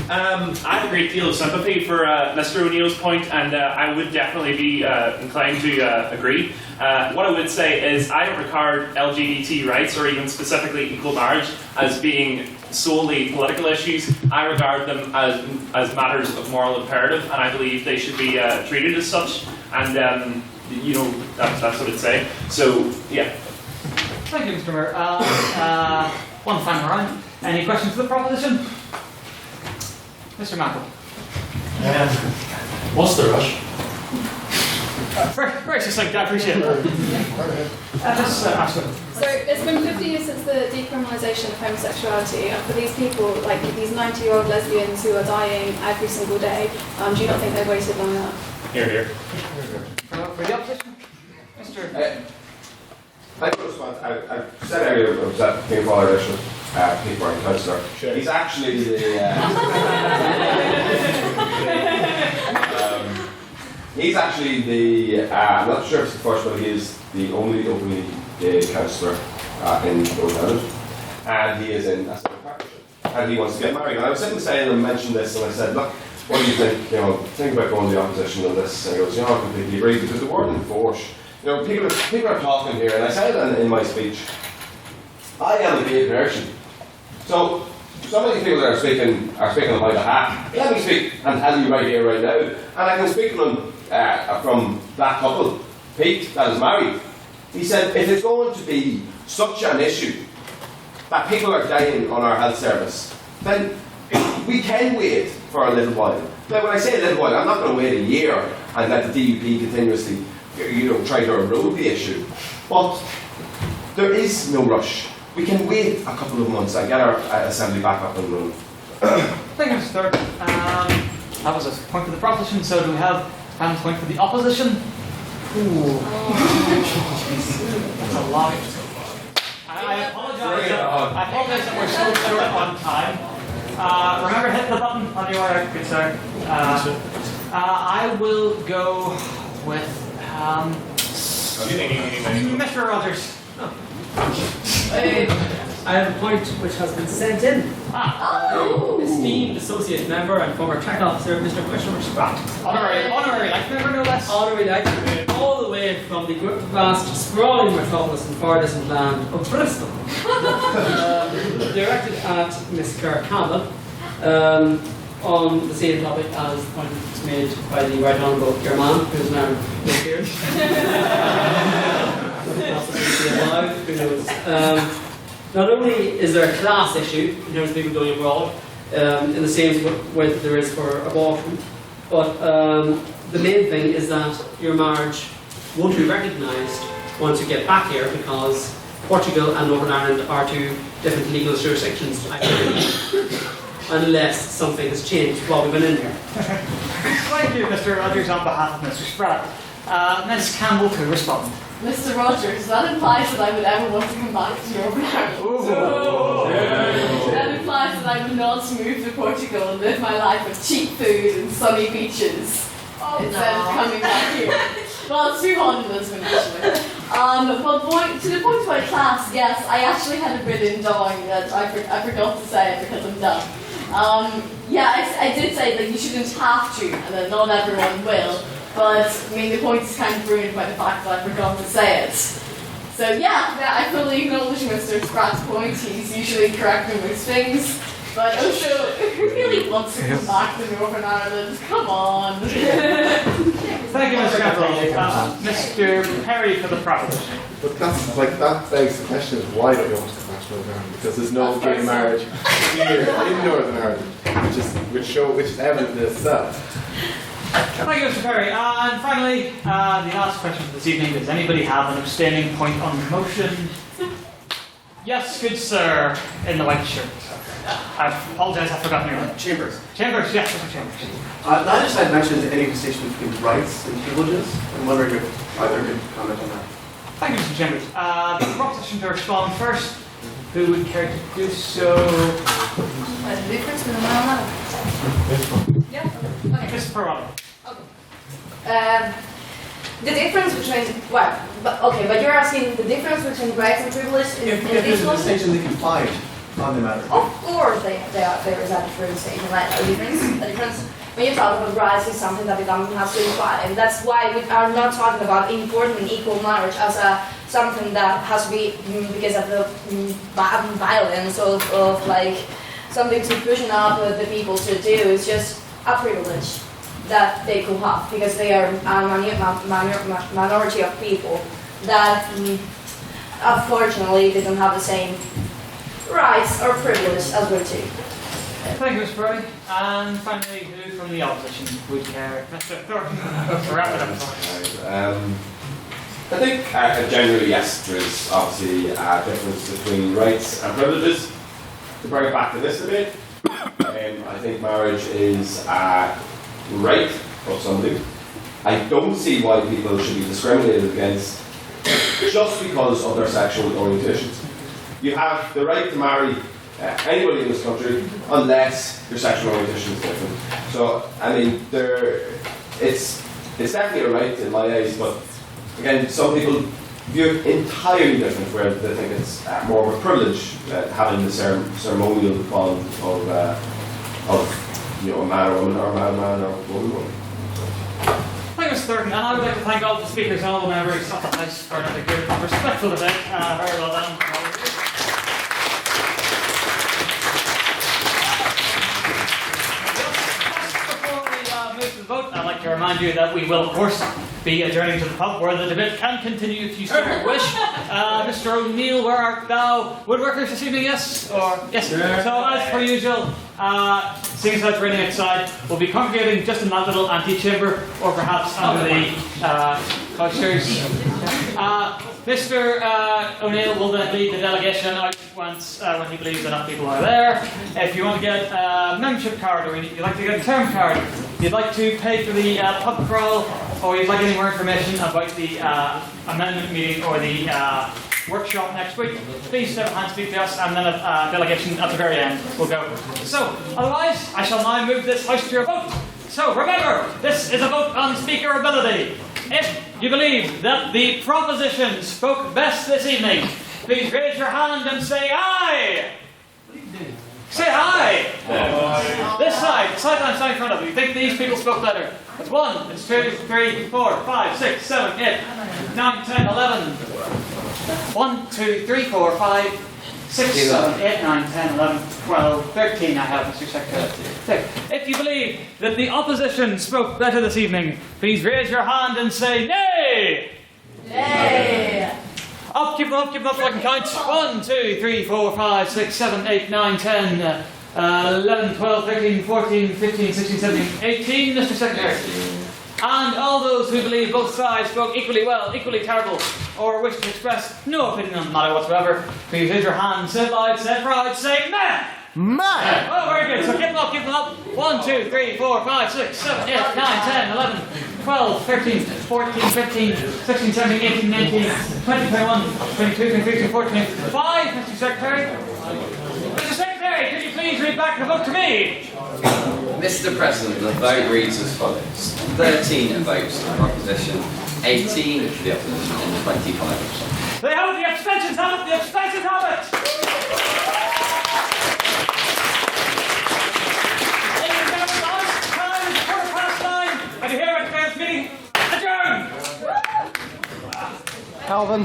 I have a great deal of sympathy for Mr. O'Neill's point, and I would definitely be inclined to agree. What I would say is I don't regard LGBT rights, or even specifically equal marriage, as being solely political issues. I regard them as matters of moral imperative, and I believe they should be treated as such. And that's what I'd say. So yeah. Thank you, Mr. Mayor. One final round. Any questions to the proposition? Mr. Mackel. What's the rush? Very succinct, I appreciate it. Ashton. So it's been 50 years since the decriminalisation of homosexuality, and for these people, like these 90-year-old lesbians who are dying every single day, do you not think they've waited long enough? Here. For the opposition? Mr. I said earlier that King Father Bishop, Peter Councillor. He's actually the. He's actually the. I'm not sure if it's the first, but he is the only openly gay councillor in Northern Ireland, and he is in a civil partnership, and he wants to get married. And I was sitting saying and mentioned this, and I said, look, what do you think? Think about going to the opposition on this. And he goes, I completely agree, because the word enforce. People are talking here, and I said it in my speech. I am the gay person. So some of these people that are speaking on my behalf. Let me speak and tell you right here, right now. And I can speak from that couple, Pete, that is married. He said, if it's going to be such an issue that people are dying on our health service, then we can wait for a little while. Now, when I say a little while, I'm not going to wait a year and let the DUP continuously try to erode the issue. But there is no rush. We can wait a couple of months and get our assembly back up and running. Thank you, Mr. Stewart. That was a point for the proposition, so do we have a point for the opposition? Ooh. That's a lot. I apologise that we're so short on time. Remember, hit the button on your good sir. I will go with Mr. Rogers. I have a point which has been sent in. Esteemed associate member and former track officer, Mr. Christopher Spratt. Honorary life member, no less. Honorary life member, all the way from the vast, sprawling metropolis and far distant land of Bristol. Directed at Miss Claire Campbell on the same topic as the point made by the Right Honourable German, who's now here. Who knows? Not only is there a class issue in terms of people going abroad, in the same way that there is for abortion, but the main thing is that your marriage won't be recognised once you get back here, because Portugal and Northern Ireland are two different legal jurisdictions, I believe, unless something has changed while we've been in here. Thank you, Mr. Rogers, on behalf of Mr. Spratt. Ms. Campbell to respond. Mr. Rogers, that implies that I would ever want to come back to Northern Ireland. That implies that I would not move to Portugal and live my life with cheap food and sunny beaches instead of coming back here. Well, it's too hot in Lisbon, actually. But to the point about class, yes, I actually had a written down that I forgot to say it because I'm dumb. I did say that you shouldn't have to, and that not everyone will. But, I mean, the point is kind of ruined by the fact that I forgot to say it. So, I fully acknowledge Mr. Spratt's point. He's usually correct in most things. But also, who really wants to come back to Northern Ireland? Come on. Thank you, Mr. Campbell. Mr. Perry for the proposition. But that begs the question of why don't you want to come back to Northern Ireland? Because there's no gay marriage here in Northern Ireland, which is evident in itself. Thank you, Mr. Perry. And finally, the last question for this evening. Does anybody have an abstaining point on the motion? Yes, good sir, in the white shirt. I apologise, I've forgotten your name. Chambers. Chambers, yes, Mr. Chambers. Neither side mentioned any distinction between rights and privileges. I'm wondering if either could comment on that. Thank you, Mr. Chambers. The proposition to respond first. Who would care to do so? What's the difference between one and another? Yeah. Okay. Mr. Perron. Okay. The difference between but you're asking the difference between rights and privileges in If there's this a law? distinction, they can find on the matter. Of course, there is a differentiation, like a difference. When you talk about rights, is something that the government has to define, and that's why we are not talking about importing equal marriage as something that has to be because of the violence of like something to pushing up the people to do. It's just a privilege that they could have because they are a minority of people that unfortunately they don't have the same rights or privileges as we do. Thank you, Mr. Brody. And finally, who from the opposition would care? Mr. Thornton, wrap it up. I think generally, yes, there is obviously a difference between rights and privileges. To bring it back to this debate, I think marriage is a right of somebody. I don't see why people should be discriminated against just because of their sexual orientations. You have the right to marry anybody in this country unless your sexual orientation is different. So, I mean, it's definitely a right in my eyes, but again, some people view it entirely different, where they think it's more of a privilege having the ceremonial bond of a man or woman, or a man or a woman. Thank you, Mr. Thornton, and I would like to thank all the speakers and all the members of the House for another good, respectful debate. Very well done. Move to the vote, I'd like to remind you that we will, of course, be adjourning to the pub where the debate can continue if you so wish. Mr. O'Neill, where art thou? Woodworkers this evening, yes? Or yes? Yeah. So, as per usual, seeing as it's raining outside, we'll be congregating just in that little antechamber, or perhaps under the cloisters. Mr. O'Neill will then lead the delegation out once when he believes enough people are there. If you want to get a membership card, or you'd like to get a term card, you'd like to pay for the pub crawl, or you'd like any more information about the amendment meeting or the workshop next week, please step and speak to us, and then a delegation at the very end will go. So, otherwise, I shall now move this House to a vote. So, remember, this is a vote on speaker ability. If you believe that the proposition spoke best this evening, please raise your hand and say aye. Say aye. This side, the side I'm standing in front of you, think these people spoke better? It's 1, it's 2, 3, 4, 5, 6, 7, 8, 9, 10, 11. 1, 2, 3, 4, 5, 6, 7, 8, 9, 10, 11, 12, 13 I have, Mr. Secretary. If you believe that the opposition spoke better this evening, please raise your hand and say nay! Nay! Up, keep them up so I can count. 1, 2, 3, 4, 5, 6, 7, 8, 9, 10, 11, 12, 13, 14, 15, 16, 17, 18, Mr. Secretary. And all those who believe both sides spoke equally well, equally terrible, or wish to express no opinion on the matter whatsoever, please raise your hand, say loud, say proud, say meh! Meh! Oh, very good. So keep them up. 1, 2, 3, 4, 5, 6, 7, 8, 9, 10, 11, 12, 13, 14, 15, 16, 17, 18, 19, 20, 21, 22, 23, 24, 25, Mr. Secretary. Mr. Secretary, could you please read back the vote to me? Mr. President, the vote reads as follows. 13 votes for the proposition, 18 for the opposition, and 25. They have the abstentions have it! The abstentions have it! Ladies and gentlemen, last time is 9:15, and you hear it, today's meeting adjourned! Calvin,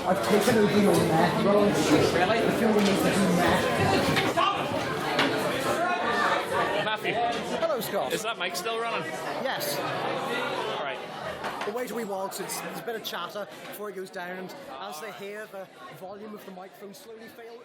I've taken over your neck. Really? I feel we need to do that. Matthew. Hello, Scott. Is that mic still running? Yes. All right. We'll wait a wee while, so there's a bit of chatter before it goes down, and as they hear the volume of the microphone slowly fail.